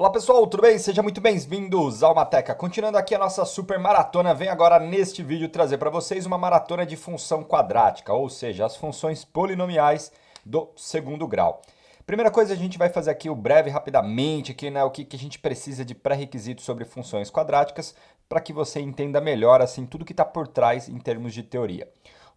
Olá pessoal, tudo bem? Sejam muito bem-vindos ao Mateca. Continuando aqui a nossa super maratona, venho agora neste vídeo trazer para vocês uma maratona de função quadrática, ou seja, as funções polinomiais do segundo grau. Primeira coisa, a gente vai fazer aqui o breve rapidamente, aqui, né, o que a gente precisa de pré-requisitos sobre funções quadráticas, para que você entenda melhor assim tudo que está por trás em termos de teoria.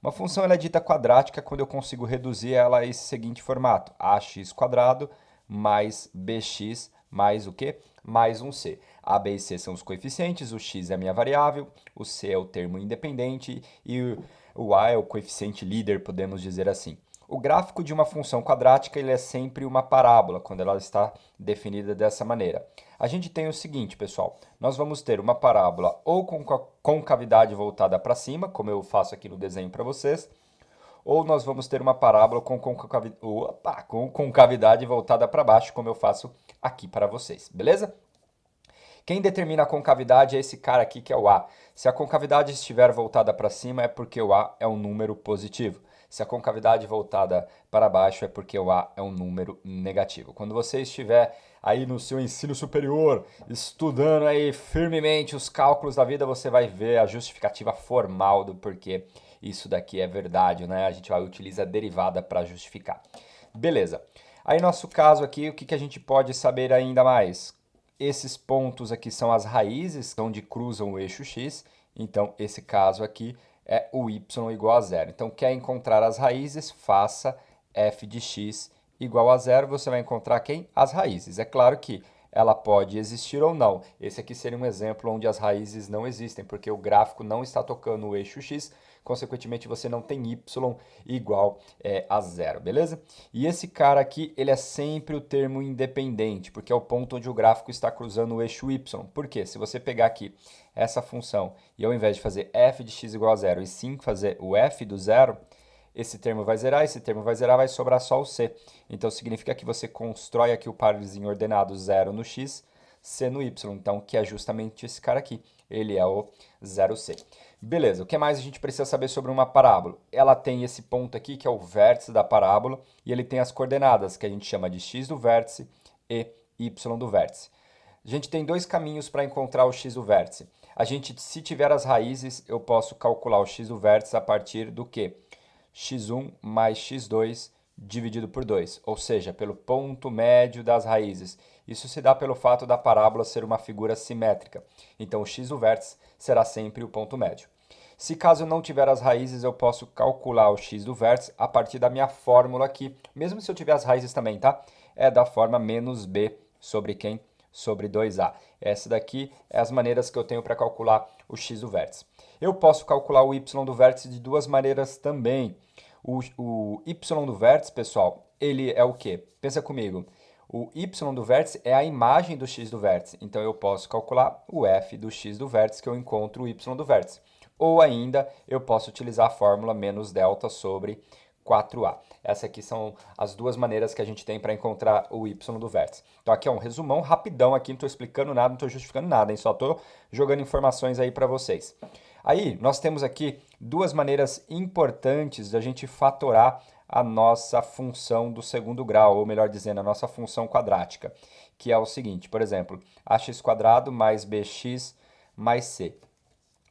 Uma função ela é dita quadrática quando eu consigo reduzir ela a esse seguinte formato: ax quadrado mais bx mais o quê? Mais um c. A, b e c são os coeficientes, o x é a minha variável, o c é o termo independente e o a é o coeficiente líder, podemos dizer assim. O gráfico de uma função quadrática ele é sempre uma parábola, quando ela está definida dessa maneira. A gente tem o seguinte, pessoal, nós vamos ter uma parábola ou com concavidade voltada para cima, como eu faço aqui no desenho para vocês, ou nós vamos ter uma parábola com concavidade voltada para baixo, como eu faço aqui para vocês, beleza? Quem determina a concavidade é esse cara aqui, que é o A. Se a concavidade estiver voltada para cima, é porque o A é um número positivo. Se a concavidade voltada para baixo, é porque o A é um número negativo. Quando você estiver aí no seu ensino superior, estudando aí firmemente os cálculos da vida, você vai ver a justificativa formal do porquê isso daqui é verdade, né? A gente vai utilizar a derivada para justificar. Beleza. Aí, nosso caso aqui, o que a gente pode saber ainda mais? Esses pontos aqui são as raízes onde cruzam o eixo x. Então, esse caso aqui é o y igual a zero. Então, quer encontrar as raízes? Faça f de x igual a zero. Você vai encontrar quem? As raízes. É claro que ela pode existir ou não. Esse aqui seria um exemplo onde as raízes não existem, porque o gráfico não está tocando o eixo x, consequentemente você não tem y igual a zero, beleza? E esse cara aqui, ele é sempre o termo independente, porque é o ponto onde o gráfico está cruzando o eixo y. Por quê? Se você pegar aqui essa função e ao invés de fazer f de x igual a zero e sim fazer o f do zero, esse termo vai zerar, esse termo vai zerar, vai sobrar só o c. Então, significa que você constrói aqui o parzinho ordenado 0 no x, c no y. Então, que é justamente esse cara aqui. Ele é o 0c. Beleza, o que mais a gente precisa saber sobre uma parábola? Ela tem esse ponto aqui, que é o vértice da parábola, e ele tem as coordenadas, que a gente chama de x do vértice e y do vértice. A gente tem dois caminhos para encontrar o x do vértice. A gente, se tiver as raízes, eu posso calcular o x do vértice a partir do quê? X1 mais x2 dividido por 2, ou seja, pelo ponto médio das raízes. Isso se dá pelo fato da parábola ser uma figura simétrica. Então, o x do vértice será sempre o ponto médio. Se caso não tiver as raízes, eu posso calcular o x do vértice a partir da minha fórmula aqui, mesmo se eu tiver as raízes também, tá? É da forma menos b sobre quem? Sobre 2a. Essa daqui é as maneiras que eu tenho para calcular o x do vértice. Eu posso calcular o y do vértice de duas maneiras também. O y do vértice, pessoal, ele é o quê? Pensa comigo. O y do vértice é a imagem do x do vértice. Então, eu posso calcular o f do x do vértice, que eu encontro o y do vértice. Ou ainda, eu posso utilizar a fórmula menos delta sobre 4a. Essas aqui são as duas maneiras que a gente tem para encontrar o y do vértice. Então, aqui é um resumão rapidão, aqui não estou explicando nada, não estou justificando nada, hein? Só estou jogando informações aí para vocês. Aí, nós temos aqui duas maneiras importantes da gente fatorar a nossa função do segundo grau, ou melhor dizendo, a nossa função quadrática, que é o seguinte, por exemplo, ax² mais bx mais c.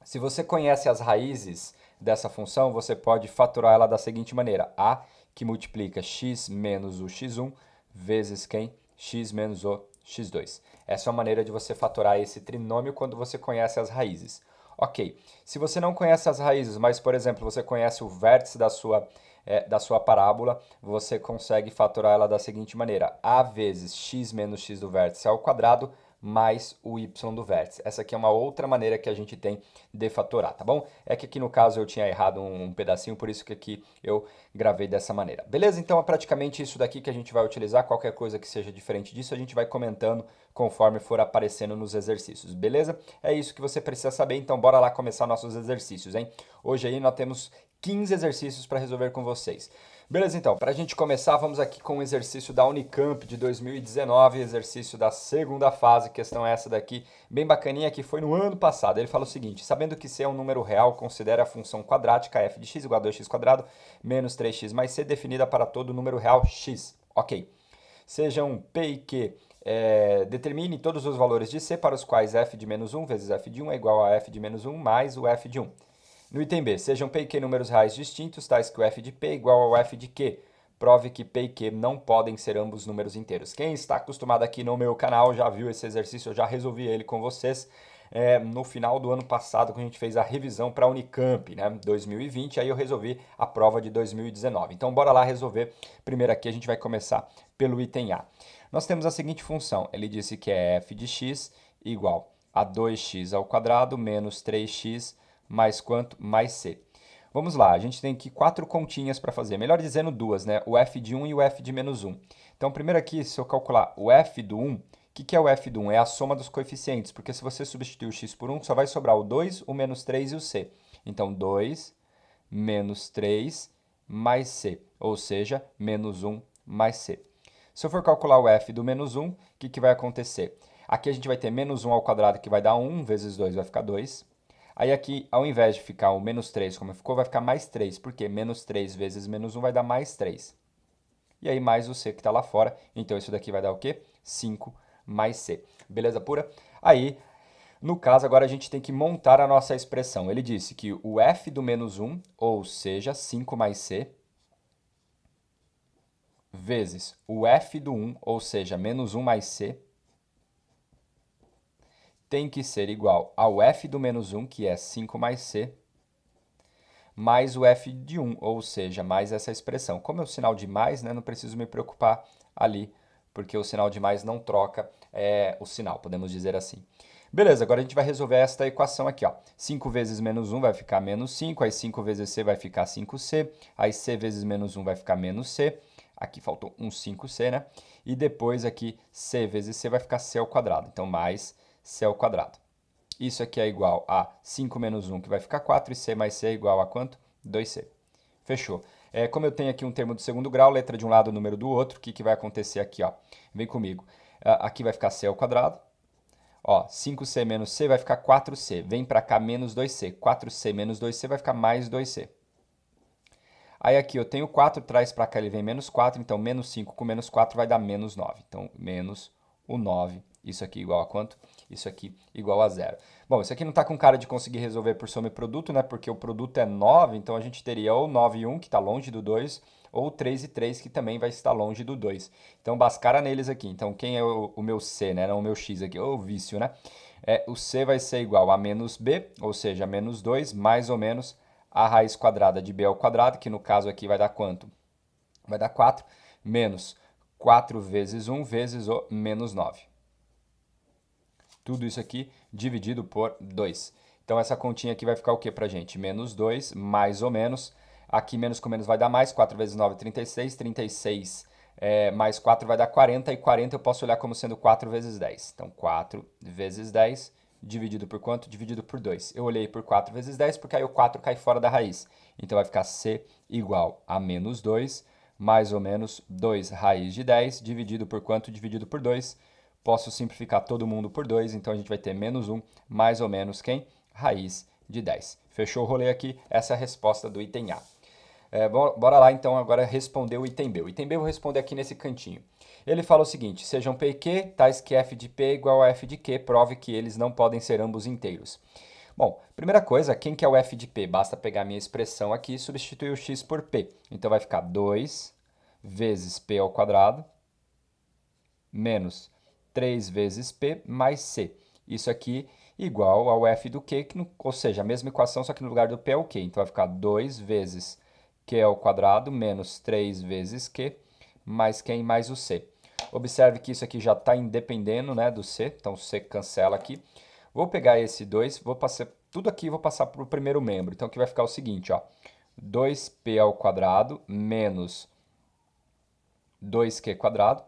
Se você conhece as raízes dessa função, você pode fatorar ela da seguinte maneira: a, que multiplica x menos o x1, vezes quem? X menos o x2. Essa é uma maneira de você fatorar esse trinômio quando você conhece as raízes. Ok, se você não conhece as raízes, mas, por exemplo, você conhece o vértice da sua parábola, você consegue fatorar ela da seguinte maneira: a vezes x menos x do vértice ao quadrado mais o y do vértice. Essa aqui é uma outra maneira que a gente tem de fatorar, tá bom? É que aqui no caso eu tinha errado um pedacinho, por isso que aqui eu gravei dessa maneira. Beleza? Então é praticamente isso daqui que a gente vai utilizar. Qualquer coisa que seja diferente disso, a gente vai comentando conforme for aparecendo nos exercícios, beleza? É isso que você precisa saber, então bora lá começar nossos exercícios, hein? Hoje aí nós temos 15 exercícios para resolver com vocês. Beleza, então, para a gente começar, vamos aqui com o exercício da Unicamp de 2019, exercício da segunda fase, questão essa daqui, bem bacaninha, que foi no ano passado. Ele fala o seguinte: sabendo que c é um número real, considere a função quadrática f de x igual a 2x² menos 3x mais c, definida para todo número real x. Ok. Sejam p e q Determine todos os valores de C para os quais f de menos 1 vezes f de 1 é igual a f de menos 1 mais o f de 1. No item B, sejam P e Q números reais distintos, tais que o f de P é igual ao f de Q. Prove que P e Q não podem ser ambos números inteiros. Quem está acostumado aqui no meu canal já viu esse exercício, eu já resolvi ele com vocês no final do ano passado, quando a gente fez a revisão para a Unicamp, né, 2020, aí eu resolvi a prova de 2019. Então, bora lá resolver. Primeiro aqui a gente vai começar pelo item A. Nós temos a seguinte função, ele disse que é f de x igual a 2x ao quadrado menos 3x mais quanto? Mais c. Vamos lá, a gente tem aqui 4 continhas para fazer, melhor dizendo duas, né? O f de 1 e o f de menos 1. Então, primeiro aqui, se eu calcular o f do 1, o que é o f do 1? É a soma dos coeficientes, porque se você substituir o x por 1, só vai sobrar o 2, o menos 3 e o c. Então, 2 menos 3 mais c, ou seja, menos 1 mais c. Se eu for calcular o f do menos 1, o que vai acontecer? Aqui a gente vai ter menos 1 ao quadrado, que vai dar 1, vezes 2 vai ficar 2. Aí aqui, ao invés de ficar o menos 3 como ficou, vai ficar mais 3, porque menos 3 vezes menos 1 vai dar mais 3. E aí mais o c que está lá fora, então isso daqui vai dar o quê? 5 mais c. Beleza pura? Aí, no caso, agora a gente tem que montar a nossa expressão. Ele disse que o f do menos 1, ou seja, 5 mais c, vezes o f do 1, ou seja, menos 1 mais c, tem que ser igual ao f do menos 1, que é 5 mais c, mais o f de 1, ou seja, mais essa expressão. Como é o sinal de mais, né, não preciso me preocupar ali, porque o sinal de mais não troca o sinal, podemos dizer assim. Beleza, agora a gente vai resolver esta equação aqui, ó. 5 vezes menos 1 vai ficar menos 5, aí 5 vezes c vai ficar 5c, aí c vezes menos 1 vai ficar menos c, aqui faltou um 5c, né? E depois aqui c vezes c vai ficar c ao quadrado, então mais c ao quadrado. Isso aqui é igual a 5 menos 1, que vai ficar 4, e c mais c é igual a quanto? 2c. Fechou. Como eu tenho aqui um termo de segundo grau, letra de um lado, número do outro, o que vai acontecer aqui? Ó? Vem comigo. Aqui vai ficar c ao quadrado. Ó, 5c menos c vai ficar 4c. Vem para cá menos 2c. 4c menos 2c vai ficar mais 2c. Aí aqui eu tenho 4, traz para cá ele vem menos 4, então menos 5 com menos 4 vai dar menos 9. Então, menos o 9. Isso aqui igual a quanto? Isso aqui igual a 0. Bom, isso aqui não está com cara de conseguir resolver por soma e produto, né? Porque o produto é 9, então a gente teria ou 9 e 1, que está longe do 2, ou 3 e 3, que também vai estar longe do 2. Então, bascara neles aqui. Então, quem é o meu c, né? Não o meu x aqui, o vício, né? O c vai ser igual a menos b, ou seja, menos 2, mais ou menos a raiz quadrada de b ao quadrado, que no caso aqui vai dar quanto? Vai dar 4, menos 4 vezes 1 vezes o menos 9. Tudo isso aqui dividido por 2. Então, essa continha aqui vai ficar o que para a gente? Menos 2, mais ou menos. Aqui, menos com menos vai dar mais. 4 vezes 9, 36. 36 mais 4 vai dar 40. E 40 eu posso olhar como sendo 4 vezes 10. Então, 4 vezes 10 dividido por quanto? Dividido por 2. Eu olhei por 4 vezes 10 porque aí o 4 cai fora da raiz. Então, vai ficar c igual a menos 2, mais ou menos 2 raiz de 10, dividido por quanto? Dividido por 2. Posso simplificar todo mundo por 2, então a gente vai ter menos 1, mais ou menos quem? Raiz de 10. Fechou o rolê aqui? Essa é a resposta do item A. Bora lá então agora responder o item B. O item B eu vou responder aqui nesse cantinho. Ele fala o seguinte, sejam P e Q, tais que f de P é igual a f de Q, prove que eles não podem ser ambos inteiros. Bom, primeira coisa, quem que é o f de P? Basta pegar a minha expressão aqui e substituir o x por P. Então vai ficar 2 vezes P ao quadrado menos 3 vezes P mais C. Isso aqui igual ao f do Q, ou seja, a mesma equação, só que no lugar do P é o Q. Então vai ficar 2 vezes Q ao quadrado menos 3 vezes Q mais quem mais o C. Observe que isso aqui já está independendo, né, do C, então C cancela aqui. Vou pegar esse 2, vou passar tudo aqui, vou passar para o primeiro membro. Então aqui vai ficar o seguinte, ó, 2P ao quadrado menos 2Q quadrado.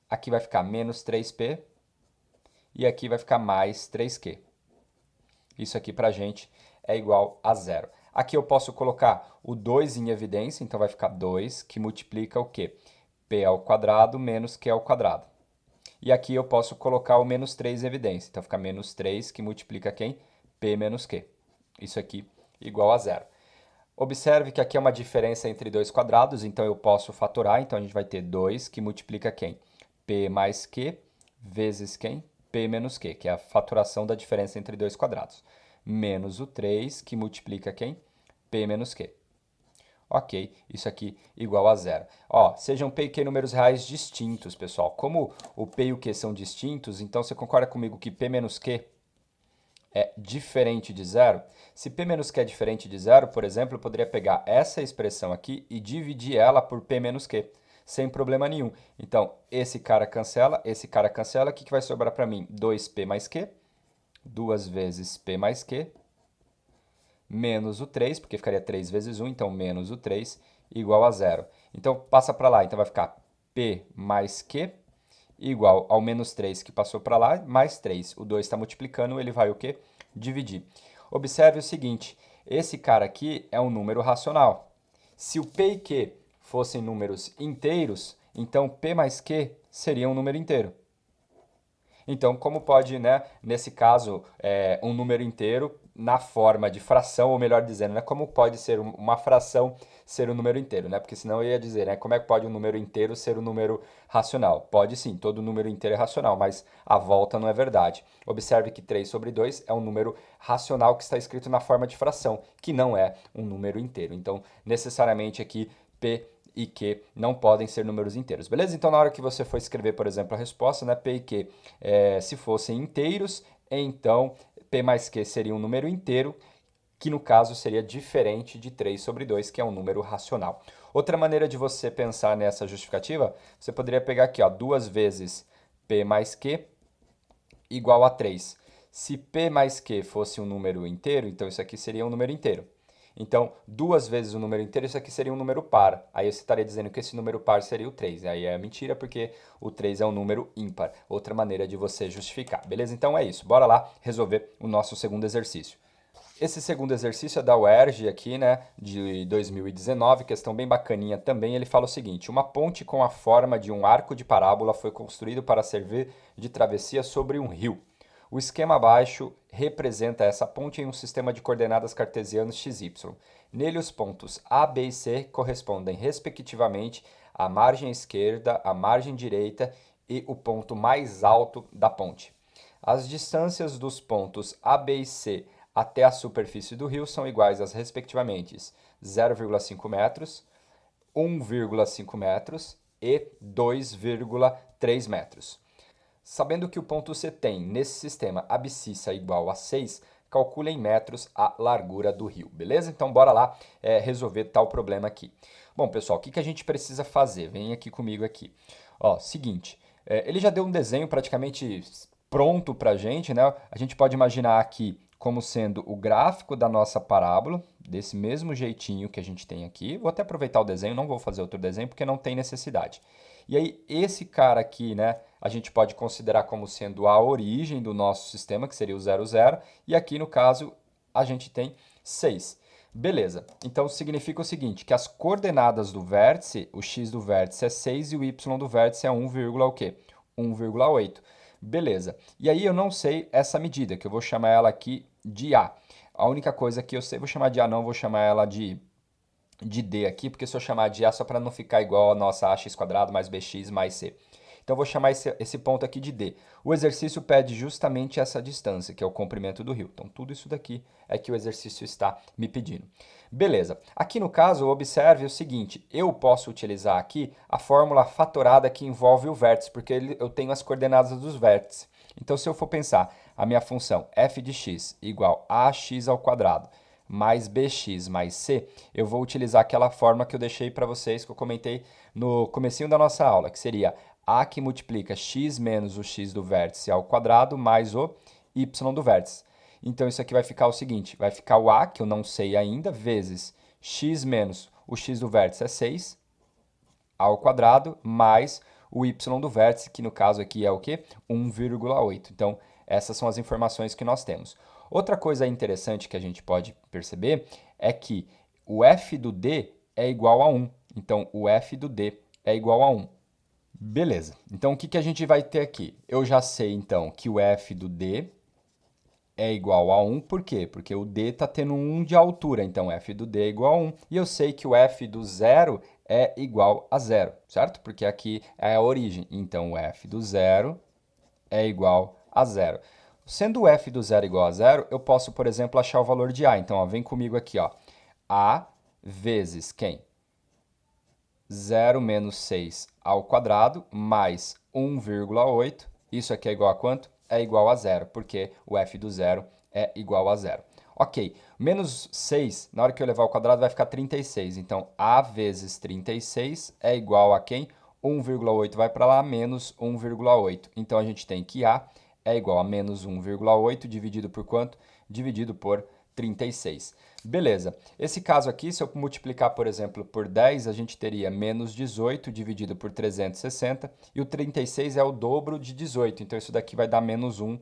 Aqui vai ficar menos 3P e aqui vai ficar mais 3Q. Isso aqui para a gente é igual a 0. Aqui eu posso colocar o 2 em evidência, então vai ficar 2, que multiplica o quê? P ao quadrado menos Q ao quadrado. E aqui eu posso colocar o menos 3 em evidência, então fica menos 3, que multiplica quem? P menos Q. Isso aqui igual a 0. Observe que aqui é uma diferença entre dois quadrados, então eu posso fatorar. Então a gente vai ter 2 que multiplica quem? P mais Q vezes quem? P menos Q, que é a fatoração da diferença entre dois quadrados. Menos o 3 que multiplica quem? P menos Q. Ok, isso aqui igual a zero. Ó, sejam P e Q números reais distintos, pessoal. Como o P e o Q são distintos, então você concorda comigo que P menos Q é diferente de zero? Se P menos Q é diferente de zero, por exemplo, eu poderia pegar essa expressão aqui e dividir ela por P menos Q, sem problema nenhum. Então, esse cara cancela, o que vai sobrar para mim? 2P mais Q, 2 vezes P mais Q, menos o 3, porque ficaria 3 vezes 1, então menos o 3, igual a zero. Então, passa para lá, então vai ficar P mais Q igual ao menos 3 que passou para lá, mais 3. O 2 está multiplicando, ele vai o quê? Dividir. Observe o seguinte, esse cara aqui é um número racional. Se o P e Q fossem números inteiros, então P mais Q seria um número inteiro. Então, como pode, né, nesse caso, um número inteiro na forma de fração, ou melhor dizendo, né, como pode ser uma fração ser um número inteiro, né? Porque senão eu ia dizer, né, como é que pode um número inteiro ser um número racional? Pode sim, todo número inteiro é racional, mas a volta não é verdade. Observe que 3 sobre 2 é um número racional que está escrito na forma de fração, que não é um número inteiro. Então, necessariamente aqui, P e Q não podem ser números inteiros, beleza? Então, na hora que você for escrever, por exemplo, a resposta, né, P e Q, se fossem inteiros, então P mais Q seria um número inteiro, que no caso seria diferente de 3 sobre 2, que é um número racional. Outra maneira de você pensar nessa justificativa, você poderia pegar aqui, ó, 2 vezes P mais Q igual a 3. Se P mais Q fosse um número inteiro, então isso aqui seria um número inteiro. Então, 2 vezes o número inteiro, isso aqui seria um número par. Aí você estaria dizendo que esse número par seria o 3. Aí é mentira, porque o 3 é um número ímpar. Outra maneira de você justificar. Beleza? Então é isso. Bora lá resolver o nosso segundo exercício. Esse segundo exercício é da UERJ aqui, né, de 2019, questão bem bacaninha também. Ele fala o seguinte: uma ponte com a forma de um arco de parábola foi construído para servir de travessia sobre um rio. O esquema abaixo representa essa ponte em um sistema de coordenadas cartesianas XY. Nele, os pontos A, B e C correspondem, respectivamente, à margem esquerda, à margem direita e o ponto mais alto da ponte. As distâncias dos pontos A, B e C até a superfície do rio são iguais às, respectivamente, 0,5 metros, 1,5 metros e 2,3 metros. Sabendo que o ponto C tem, nesse sistema, abscissa igual a 6, calcule em metros a largura do rio, beleza? Então, bora lá resolver tal problema aqui. Bom, pessoal, o que a gente precisa fazer? Vem aqui comigo aqui. Ó, seguinte, ele já deu um desenho praticamente pronto pra gente, né? A gente pode imaginar aqui como sendo o gráfico da nossa parábola, desse mesmo jeitinho que a gente tem aqui. Vou até aproveitar o desenho, não vou fazer outro desenho porque não tem necessidade. E aí, esse cara aqui, né, a gente pode considerar como sendo a origem do nosso sistema, que seria o 0, 0. E aqui, no caso, a gente tem 6. Beleza. Então, significa o seguinte, que as coordenadas do vértice, o x do vértice é 6 e o y do vértice é 1, o quê? 1,8. Beleza. E aí eu não sei essa medida, que eu vou chamar ela aqui de A. A única coisa que eu sei, vou chamar de A não, vou chamar ela de D aqui, porque se eu chamar de A só para não ficar igual a nossa ax quadrado mais bx mais c. Então eu vou chamar esse ponto aqui de D. O exercício pede justamente essa distância, que é o comprimento do rio. Então tudo isso daqui é que o exercício está me pedindo. Beleza. Aqui no caso, observe o seguinte, eu posso utilizar aqui a fórmula fatorada que envolve o vértice, porque eu tenho as coordenadas dos vértices. Então se eu for pensar, a minha função f de x igual a ax ao quadrado mais bx mais c, eu vou utilizar aquela fórmula que eu deixei para vocês, que eu comentei no comecinho da nossa aula, que seria a que multiplica x menos o x do vértice ao quadrado mais o y do vértice. Então isso aqui vai ficar o seguinte, vai ficar o a, que eu não sei ainda, vezes x menos o x do vértice é 6 ao quadrado, mais o y do vértice, que no caso aqui é o quê? 1,8. Então, essas são as informações que nós temos. Outra coisa interessante que a gente pode perceber é que o f do d é igual a 1. Então, o f do d é igual a 1. Beleza. Então, o que a gente vai ter aqui? Eu já sei, então, que o f do d é igual a 1, por quê? Porque o D está tendo 1 de altura, então f do D é igual a 1, e eu sei que o f do zero é igual a zero, certo? Porque aqui é a origem, então o f do zero é igual a zero. Sendo o f do zero igual a zero, eu posso, por exemplo, achar o valor de a. Então, ó, vem comigo aqui, ó. A vezes quem? 0 menos 6 ao quadrado mais 1,8. Isso aqui é igual a quanto? É igual a zero, porque o f do zero é igual a zero. Ok, menos 6, na hora que eu levar ao quadrado, vai ficar 36. Então, a vezes 36 é igual a quem? 1,8 vai para lá, menos 1,8. Então, a gente tem que a é igual a menos 1,8 dividido por quanto? Dividido por 36. Beleza. Esse caso aqui, se eu multiplicar, por exemplo, por 10, a gente teria menos 18 dividido por 360, e o 36 é o dobro de 18, então isso daqui vai dar menos 1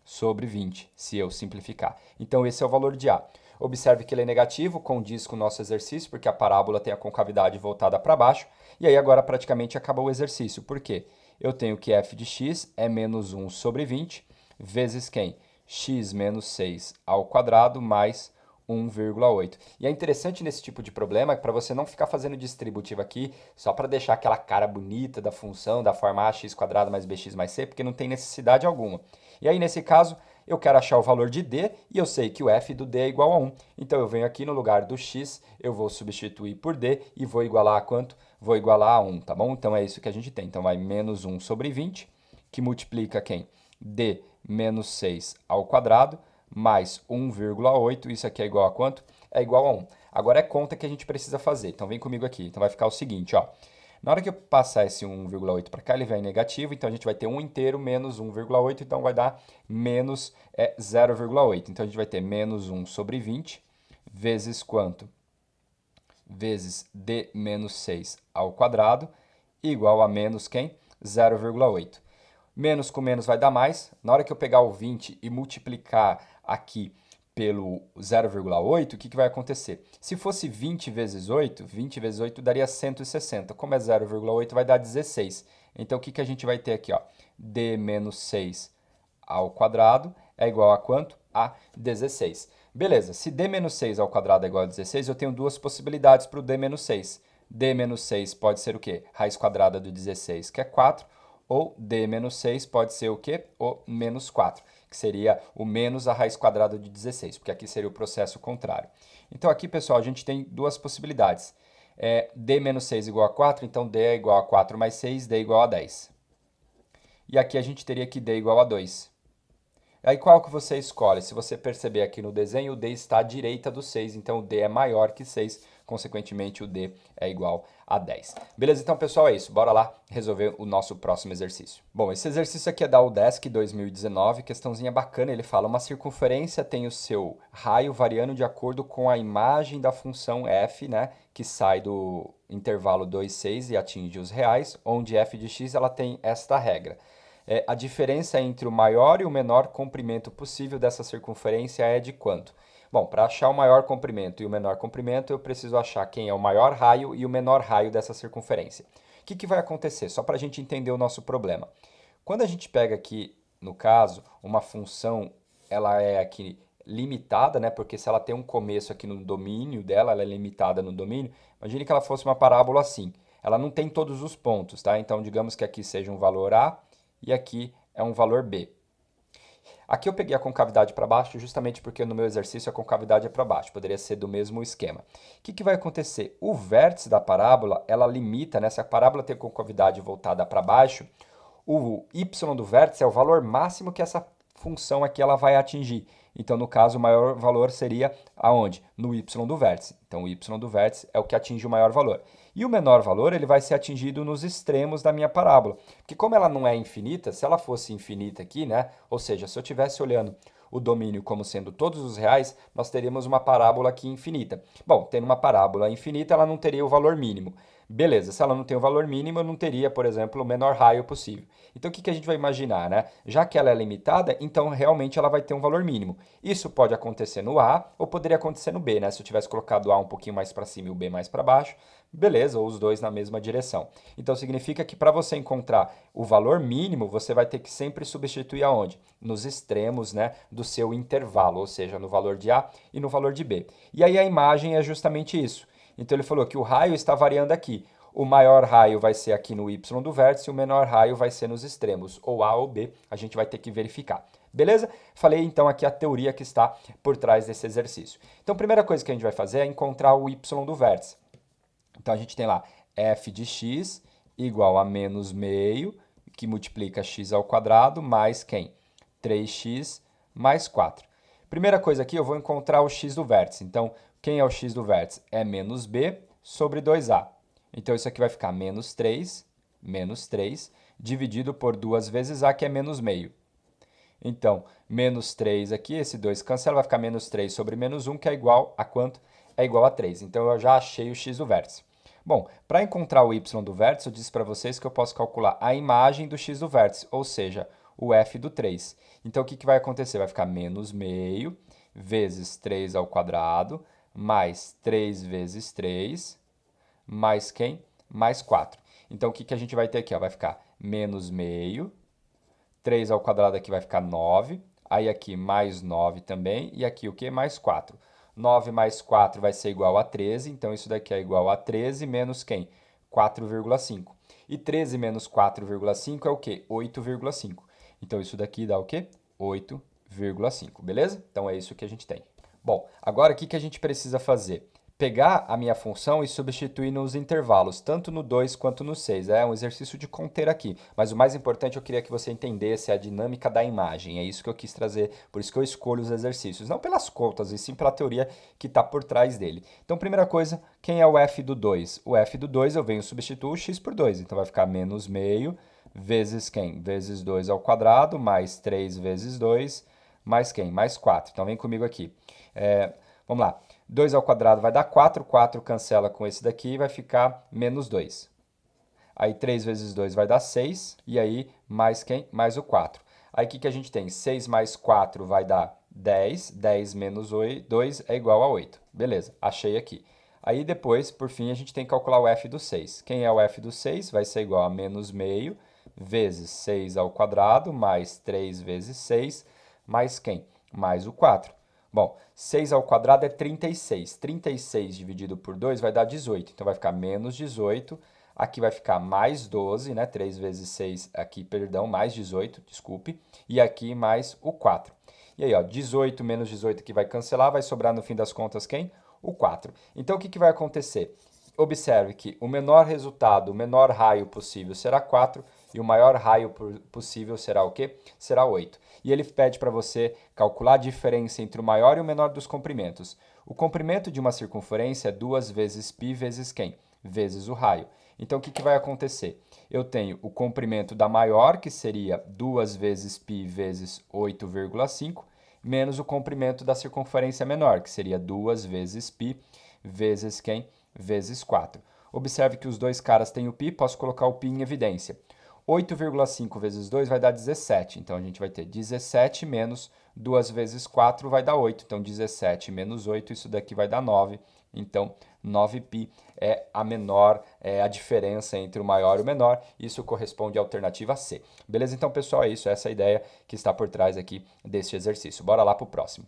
sobre 20, se eu simplificar. Então esse é o valor de A. Observe que ele é negativo, condiz com o nosso exercício, porque a parábola tem a concavidade voltada para baixo, e aí agora praticamente acabou o exercício. Por quê? Eu tenho que f de x é menos 1 sobre 20, vezes quem? X menos 6 ao quadrado mais 1,8. E é interessante nesse tipo de problema para você não ficar fazendo distributivo aqui só para deixar aquela cara bonita da função da forma ax quadrado mais bx mais c, porque não tem necessidade alguma. E aí nesse caso eu quero achar o valor de d e eu sei que o f do d é igual a 1. Então eu venho aqui no lugar do x, eu vou substituir por d e vou igualar a quanto? Vou igualar a 1, tá bom? Então é isso que a gente tem. Então vai menos 1 sobre 20, que multiplica quem? D menos 6 ao quadrado, mais 1,8, isso aqui é igual a quanto? É igual a 1. Agora é conta que a gente precisa fazer, então vem comigo aqui. Então vai ficar o seguinte, ó. Na hora que eu passar esse 1,8 para cá, ele vem negativo, então a gente vai ter 1 inteiro menos 1,8, então vai dar menos 0,8. Então a gente vai ter menos 1 sobre 20, vezes quanto? Vezes d menos 6 ao quadrado, igual a menos quem? 0,8. Menos com menos vai dar mais. Na hora que eu pegar o 20 e multiplicar aqui pelo 0,8, o que vai acontecer? Se fosse 20 vezes 8, 20 vezes 8 daria 160. Como é 0,8, vai dar 16. Então, o que a gente vai ter aqui? Ó? D menos 6 ao quadrado é igual a quanto? A 16. Beleza, se d menos 6 ao quadrado é igual a 16, eu tenho duas possibilidades para o d menos 6. D menos 6 pode ser o quê? Raiz quadrada do 16, que é 4. Ou d menos 6 pode ser o quê? O menos 4, que seria o menos a raiz quadrada de 16, porque aqui seria o processo contrário. Então aqui, pessoal, a gente tem duas possibilidades. D menos 6 igual a 4, então d é igual a 4 mais 6, d é igual a 10. E aqui a gente teria que d igual a 2. Aí qual que você escolhe? Se você perceber aqui no desenho, o d está à direita do 6, então o d é maior que 6, consequentemente o d é igual a 10. Beleza? Então, pessoal, é isso. Bora lá resolver o nosso próximo exercício. Bom, esse exercício aqui é da UDESC 2019, questãozinha bacana, ele fala uma circunferência tem o seu raio variando de acordo com a imagem da função f, né, que sai do intervalo 2, 6 e atinge os reais, onde f de x ela tem esta regra. A diferença entre o maior e o menor comprimento possível dessa circunferência é de quanto? Bom, para achar o maior comprimento e o menor comprimento, eu preciso achar quem é o maior raio e o menor raio dessa circunferência. O que vai acontecer? Só para a gente entender o nosso problema. Quando a gente pega aqui, no caso, uma função, ela é aqui limitada, né? Porque se ela tem um começo aqui no domínio dela, ela é limitada no domínio. Imagine que ela fosse uma parábola assim. Ela não tem todos os pontos, tá? Então, digamos que aqui seja um valor A e aqui é um valor B. Aqui eu peguei a concavidade para baixo justamente porque no meu exercício a concavidade é para baixo, poderia ser do mesmo esquema. O que vai acontecer? O vértice da parábola, ela limita, né? Se a parábola tem concavidade voltada para baixo, o y do vértice é o valor máximo que essa função aqui ela vai atingir. Então, no caso, o maior valor seria aonde? No y do vértice. Então, o y do vértice é o que atinge o maior valor. E o menor valor ele vai ser atingido nos extremos da minha parábola. Porque como ela não é infinita, se ela fosse infinita aqui, né? Ou seja, se eu estivesse olhando o domínio como sendo todos os reais, nós teríamos uma parábola aqui infinita. Bom, tendo uma parábola infinita, ela não teria o valor mínimo. Beleza, se ela não tem o valor mínimo, eu não teria, por exemplo, o menor raio possível. Então, o que a gente vai imaginar, né? Já que ela é limitada, então realmente ela vai ter um valor mínimo. Isso pode acontecer no A ou poderia acontecer no B, né? Se eu tivesse colocado o A um pouquinho mais para cima e o B mais para baixo, beleza, ou os dois na mesma direção. Então significa que para você encontrar o valor mínimo, você vai ter que sempre substituir aonde? Nos extremos, né, do seu intervalo, ou seja, no valor de A e no valor de B. E aí a imagem é justamente isso. Então ele falou que o raio está variando aqui. O maior raio vai ser aqui no y do vértice e o menor raio vai ser nos extremos, ou A ou B, a gente vai ter que verificar. Beleza? Falei então aqui a teoria que está por trás desse exercício. Então a primeira coisa que a gente vai fazer é encontrar o y do vértice. Então a gente tem lá f de x igual a menos meio, que multiplica x ao quadrado, mais quem? 3x mais 4. Primeira coisa aqui, eu vou encontrar o x do vértice. Então, quem é o x do vértice? É menos b sobre 2a. Então, isso aqui vai ficar menos 3, dividido por 2 vezes a, que é menos meio. Então, menos 3 aqui, esse 2 cancela, vai ficar menos 3 sobre menos 1, que é igual a quanto? É igual a 3. Então, eu já achei o x do vértice. Bom, para encontrar o y do vértice, eu disse para vocês que eu posso calcular a imagem do x do vértice, ou seja, o f do 3. Então, o que, que vai acontecer? Vai ficar menos meio vezes 3 ao quadrado, mais 3 vezes 3, mais quem? Mais 4. Então, o que, que a gente vai ter aqui? Ó? Vai ficar menos meio, 3 ao quadrado aqui vai ficar 9, aí aqui mais 9 também, e aqui o que? Mais 4. 9 mais 4 vai ser igual a 13, então isso daqui é igual a 13 menos quem? 4,5. E 13 menos 4,5 é o quê? 8,5. Então isso daqui dá o quê? 8,5, beleza? Então é isso que a gente tem. Bom, agora o que, que a gente precisa fazer? Pegar a minha função e substituir nos intervalos, tanto no 2 quanto no 6. É um exercício de conter aqui, mas o mais importante eu queria que você entendesse a dinâmica da imagem. É isso que eu quis trazer, por isso que eu escolho os exercícios, não pelas contas, e sim pela teoria que está por trás dele. Então, primeira coisa, quem é o f do 2? O f do 2 eu venho substituir o x por 2, então vai ficar menos meio vezes quem? Vezes 2 ao quadrado, mais 3 vezes 2, mais quem? Mais 4. Então, vem comigo aqui. Vamos lá. 2 ao quadrado vai dar 4, 4 cancela com esse daqui e vai ficar menos 2. Aí 3 vezes 2 vai dar 6, e aí mais quem? Mais o 4. Aí o que, que a gente tem? 6 mais 4 vai dar 10, 10 menos 2 é igual a 8. Beleza, achei aqui. Aí depois, por fim, a gente tem que calcular o f do 6. Quem é o f do 6? Vai ser igual a menos meio vezes 6 ao quadrado, mais 3 vezes 6, mais quem? Mais o 4. Bom, 6 ao quadrado é 36. 36 dividido por 2 vai dar 18. Então, vai ficar menos 18. Aqui vai ficar mais 12, né? 3 vezes 6 aqui, perdão, mais 18, desculpe. E aqui mais o 4. E aí, ó, 18 menos 18 aqui vai cancelar, vai sobrar no fim das contas quem? O 4. Então, o que, que vai acontecer? Observe que o menor resultado, o menor raio possível será 4 e o maior raio possível será o quê? Será 8. E ele pede para você calcular a diferença entre o maior e o menor dos comprimentos. O comprimento de uma circunferência é 2 vezes π vezes quem? Vezes o raio. Então, o que, que vai acontecer? Eu tenho o comprimento da maior, que seria 2 vezes π vezes 8,5, menos o comprimento da circunferência menor, que seria 2 vezes π vezes quem? Vezes 4. Observe que os dois caras têm o π, posso colocar o π em evidência. 8,5 vezes 2 vai dar 17, então a gente vai ter 17 menos 2 vezes 4 vai dar 8, então 17 menos 8, isso daqui vai dar 9, então 9π é a diferença entre o maior e o menor, isso corresponde à alternativa C. Beleza? Então, pessoal, é isso, essa é a ideia que está por trás aqui deste exercício. Bora lá para o próximo.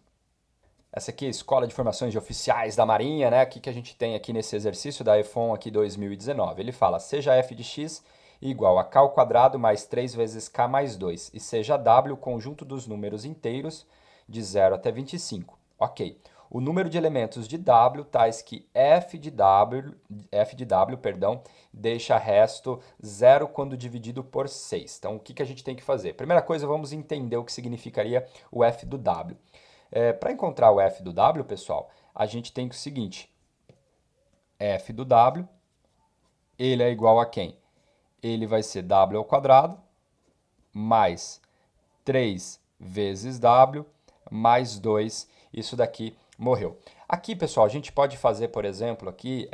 Essa aqui é a Escola de Formações de Oficiais da Marinha, né? O que a gente tem aqui nesse exercício da EFON aqui 2019. Ele fala, seja f de x igual a k ao quadrado mais 3 vezes k mais 2, e seja w o conjunto dos números inteiros de 0 até 25. Ok. O número de elementos de w tais que f de w deixa resto 0 quando dividido por 6. Então, o que a gente tem que fazer? Primeira coisa, vamos entender o que significaria o f do w. Para encontrar o f do w, pessoal, a gente tem o seguinte. F do w, ele é igual a quem? Ele vai ser w ao quadrado mais 3 vezes w mais 2. Isso daqui morreu. Aqui, pessoal, a gente pode fazer, por exemplo, aqui,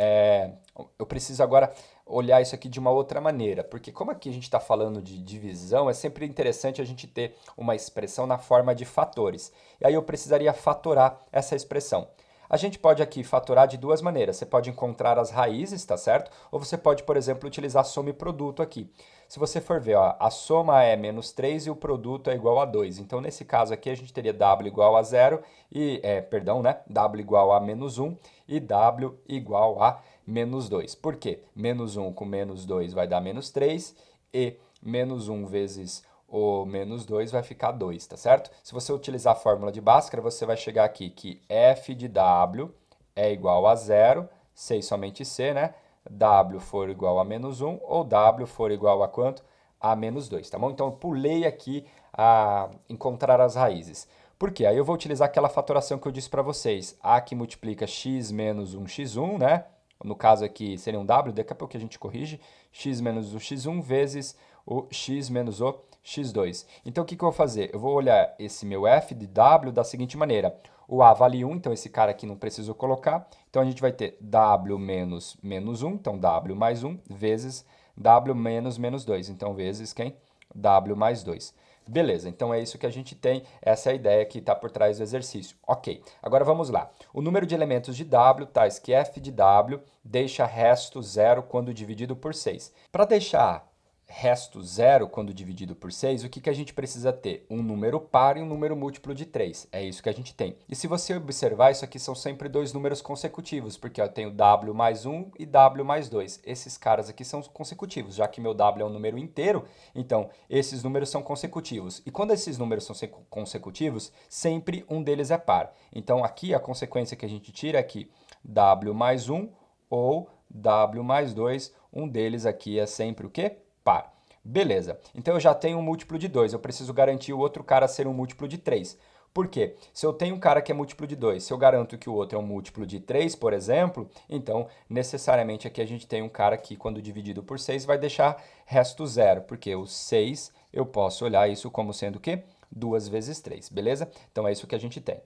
eu preciso agora olhar isso aqui de uma outra maneira, porque como aqui a gente está falando de divisão, é sempre interessante a gente ter uma expressão na forma de fatores. E aí eu precisaria fatorar essa expressão. A gente pode aqui fatorar de duas maneiras. Você pode encontrar as raízes, tá certo? Ou você pode, por exemplo, utilizar soma e produto aqui. Se você for ver, ó, a soma é menos 3 e o produto é igual a 2. Então, nesse caso aqui, a gente teria w igual a 0 e, perdão, né? W igual a menos 1 e w igual a menos 2. Por quê? Menos 1 com menos 2 vai dar menos 3 e menos 1 vezes o menos 2 vai ficar 2, tá certo? Se você utilizar a fórmula de Bhaskara, você vai chegar aqui que f de w é igual a 0, C e somente C, né? W for igual a menos 1 ou W for igual a quanto? A menos 2, tá bom? Então eu pulei aqui a encontrar as raízes. Por quê? Aí eu vou utilizar aquela fatoração que eu disse para vocês. A que multiplica x menos 1x1, né? No caso aqui seria um W, daqui a pouco a gente corrige. X menos o x1 vezes o x menos o x2. Então o que eu vou fazer? Eu vou olhar esse meu f de w da seguinte maneira. O a vale 1, então esse cara aqui não preciso colocar. Então a gente vai ter w menos menos 1, então w mais 1, vezes w menos menos 2. Então vezes quem? W mais 2. Beleza, então é isso que a gente tem, essa é a ideia que está por trás do exercício. Ok, agora vamos lá. O número de elementos de W, tais que f de W, deixa resto zero quando dividido por 6. Para deixar resto zero quando dividido por 6, o que a gente precisa ter? Um número par e um número múltiplo de 3. É isso que a gente tem. E se você observar, isso aqui são sempre dois números consecutivos, porque eu tenho w mais 1 e w mais 2. Esses caras aqui são consecutivos, já que meu w é um número inteiro, então esses números são consecutivos. E quando esses números são consecutivos, sempre um deles é par. Então aqui a consequência que a gente tira é que w mais 1 ou w mais 2, um deles aqui é sempre o quê? Par. Beleza, então eu já tenho um múltiplo de 2, eu preciso garantir o outro cara ser um múltiplo de 3. Por quê? Se eu tenho um cara que é múltiplo de 2, se eu garanto que o outro é um múltiplo de 3, por exemplo, então necessariamente aqui a gente tem um cara que quando dividido por 6 vai deixar resto zero, porque o 6 eu posso olhar isso como sendo o quê? 2 vezes 3, beleza? Então é isso que a gente tem.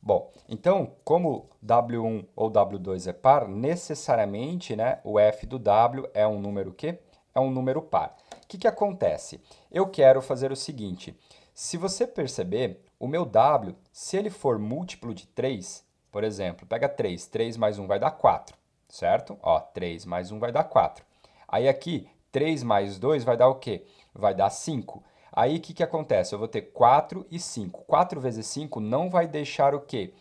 Bom, então, como W1 ou W2 é par, necessariamente, né, o f do W é um número quê? É um número par. O que acontece? Eu quero fazer o seguinte, se você perceber, o meu W, se ele for múltiplo de 3, por exemplo, pega 3, 3 mais 1 vai dar 4, certo? Ó, 3 mais 1 vai dar 4. Aí aqui, 3 mais 2 vai dar o quê? Vai dar 5. Aí o que acontece? Eu vou ter 4 e 5. 4 vezes 5 não vai deixar o quê?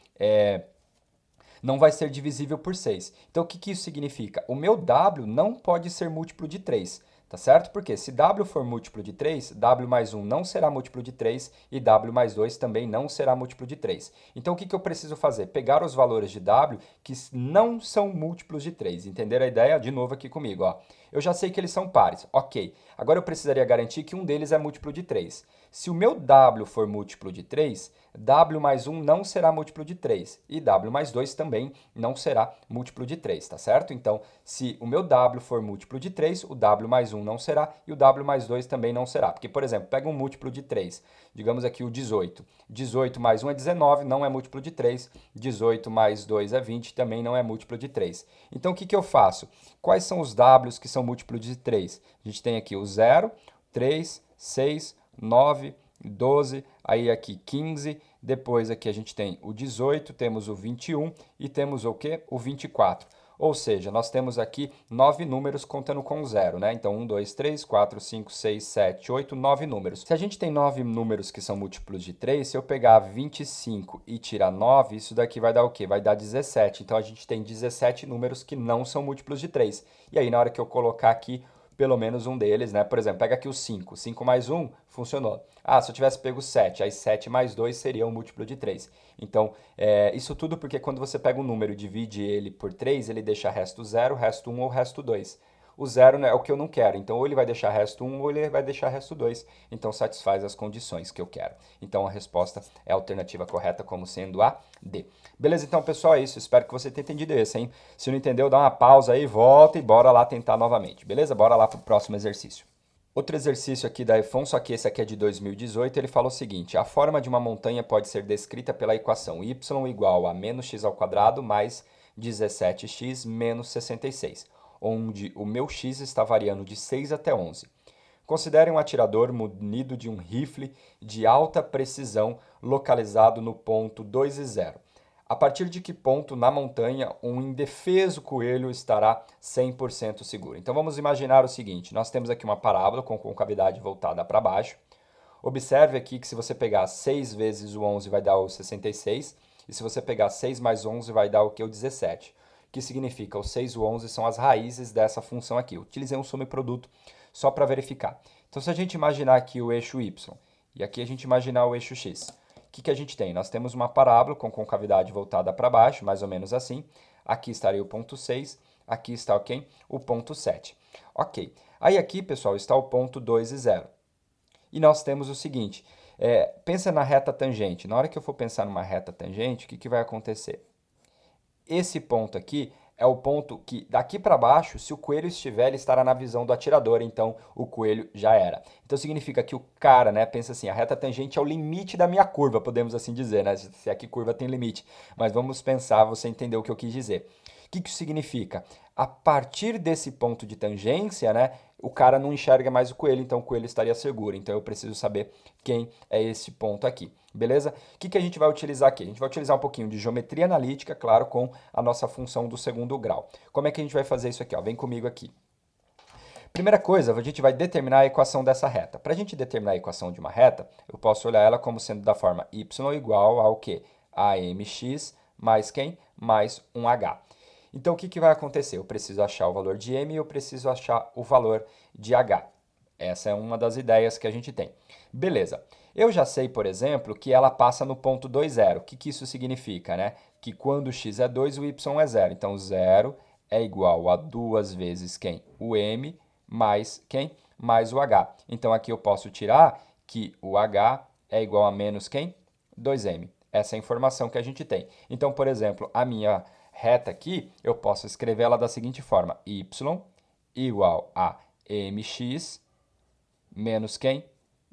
Não vai ser divisível por 6. Então, o que isso significa? O meu W não pode ser múltiplo de 3, tá certo? Porque se W for múltiplo de 3, W mais 1 não será múltiplo de 3 e W mais 2 também não será múltiplo de 3. Então, o que eu preciso fazer? Pegar os valores de W que não são múltiplos de 3. Entenderam a ideia? De novo aqui comigo, ó. Eu já sei que eles são pares, ok. Agora eu precisaria garantir que um deles é múltiplo de 3. Se o meu W for múltiplo de 3, W mais 1 não será múltiplo de 3 e W mais 2 também não será múltiplo de 3, tá certo? Então, se o meu W for múltiplo de 3, o W mais 1 não será e o W mais 2 também não será. Porque, por exemplo, pega um múltiplo de 3, digamos aqui o 18. 18 mais 1 é 19, não é múltiplo de 3. 18 mais 2 é 20, também não é múltiplo de 3. Então, o que eu faço? Quais são os Ws que são múltiplos de 3? A gente tem aqui o 0, 3, 6, 9, 12, aí aqui 15, depois aqui a gente tem o 18, temos o 21 e temos o quê? O 24. Ou seja, nós temos aqui 9 números contando com 0, né? Então, 1, 2, 3, 4, 5, 6, 7, 8, 9 números. Se a gente tem 9 números que são múltiplos de 3, se eu pegar 25 e tirar 9, isso daqui vai dar o quê? Vai dar 17. Então, a gente tem 17 números que não são múltiplos de 3. E aí, na hora que eu colocar aqui pelo menos um deles, né? Por exemplo, pega aqui o 5. 5 mais 1, funcionou. Ah, se eu tivesse pego 7, aí 7 mais 2 seria um múltiplo de 3. Então, isso tudo porque quando você pega um número e divide ele por 3, ele deixa resto 0, resto 1 ou resto 2. O 0 é o que eu não quero, então ou ele vai deixar resto 1 ou ele vai deixar resto 2. Então, satisfaz as condições que eu quero. Então, a resposta é a alternativa correta como sendo a D. Beleza? Então, pessoal, é isso. Espero que você tenha entendido esse, hein? Se não entendeu, dá uma pausa aí, volta e bora lá tentar novamente. Beleza? Bora lá pro próximo exercício. Outro exercício aqui da EFON, só que esse aqui é de 2018, ele fala o seguinte: a forma de uma montanha pode ser descrita pela equação y igual a menos x ao quadrado mais 17x menos 66, onde o meu x está variando de 6 até 11. Considere um atirador munido de um rifle de alta precisão localizado no ponto 2 e 0. A partir de que ponto na montanha um indefeso coelho estará 100% seguro? Então vamos imaginar o seguinte, nós temos aqui uma parábola com concavidade voltada para baixo. Observe aqui que se você pegar 6 vezes o 11 vai dar o 66, e se você pegar 6 mais 11 vai dar o que? O 17. O que significa? O 6 e o 11 são as raízes dessa função aqui. Eu utilizei um soma e produto só para verificar. Então se a gente imaginar aqui o eixo y, e aqui a gente imaginar o eixo x, o que a gente tem? Nós temos uma parábola com concavidade voltada para baixo, mais ou menos assim. Aqui estaria o ponto 6, aqui está okay? O ponto 7. Ok. Aí aqui, pessoal, está o ponto 2 e 0. E nós temos o seguinte, pensa na reta tangente. Na hora que eu for pensar numa reta tangente, o que vai acontecer? Esse ponto aqui é o ponto que, daqui para baixo, se o coelho estiver, ele estará na visão do atirador, então o coelho já era. Então significa que o cara, né, pensa assim, a reta tangente é o limite da minha curva, podemos assim dizer, né, se aqui curva tem limite. Mas vamos pensar, você entendeu o que eu quis dizer. O que isso significa? A partir desse ponto de tangência, né, o cara não enxerga mais o coelho, então o coelho estaria seguro. Então eu preciso saber quem é esse ponto aqui. Beleza? O que a gente vai utilizar aqui? A gente vai utilizar um pouquinho de geometria analítica, claro, com a nossa função do segundo grau. Como é que a gente vai fazer isso aqui? Ó? Vem comigo aqui. Primeira coisa, a gente vai determinar a equação dessa reta. Para a gente determinar a equação de uma reta, eu posso olhar ela como sendo da forma y igual ao quê? AMX mais quem? Mais 1h. Então, o que vai acontecer? Eu preciso achar o valor de m e eu preciso achar o valor de h. Essa é uma das ideias que a gente tem. Beleza. Eu já sei, por exemplo, que ela passa no ponto 2, 0. O que isso significa, né? Que quando x é 2, o y é 0. Então, 0 é igual a 2 vezes quem? O m mais quem? Mais o h. Então, aqui eu posso tirar que o h é igual a menos quem? 2m. Essa é a informação que a gente tem. Então, por exemplo, a minha reta aqui, eu posso escrever ela da seguinte forma. Y igual a mx menos quem?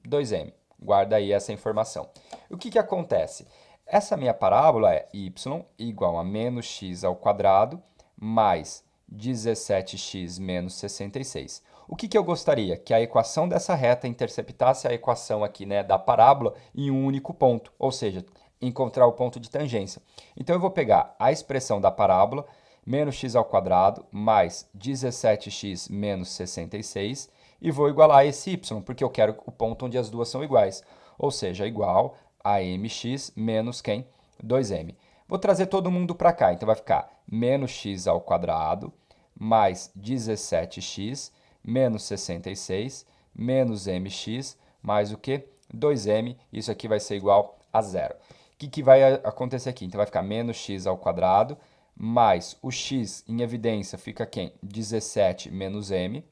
2m. Guarda aí essa informação. O que acontece? Essa minha parábola é y igual a menos x ao quadrado mais 17x menos 66. O que eu gostaria? Que a equação dessa reta interceptasse a equação aqui, né, da parábola em um único ponto, ou seja, encontrar o ponto de tangência. Então eu vou pegar a expressão da parábola, menos x ao quadrado mais 17x menos 66, e vou igualar esse y, porque eu quero o ponto onde as duas são iguais, ou seja, igual a mx menos quem? 2m. Vou trazer todo mundo para cá, então vai ficar menos x ao quadrado mais 17x menos 66 menos mx mais o que? 2m, isso aqui vai ser igual a 0. O que vai acontecer aqui? Então vai ficar menos x ao quadrado mais o x em evidência fica quem? 17 menos m.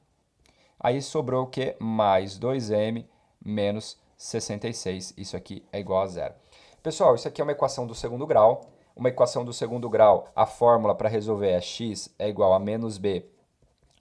Aí sobrou o quê? Mais 2m menos 66. Isso aqui é igual a 0. Pessoal, isso aqui é uma equação do segundo grau. Uma equação do segundo grau, a fórmula para resolver é x é igual a menos b,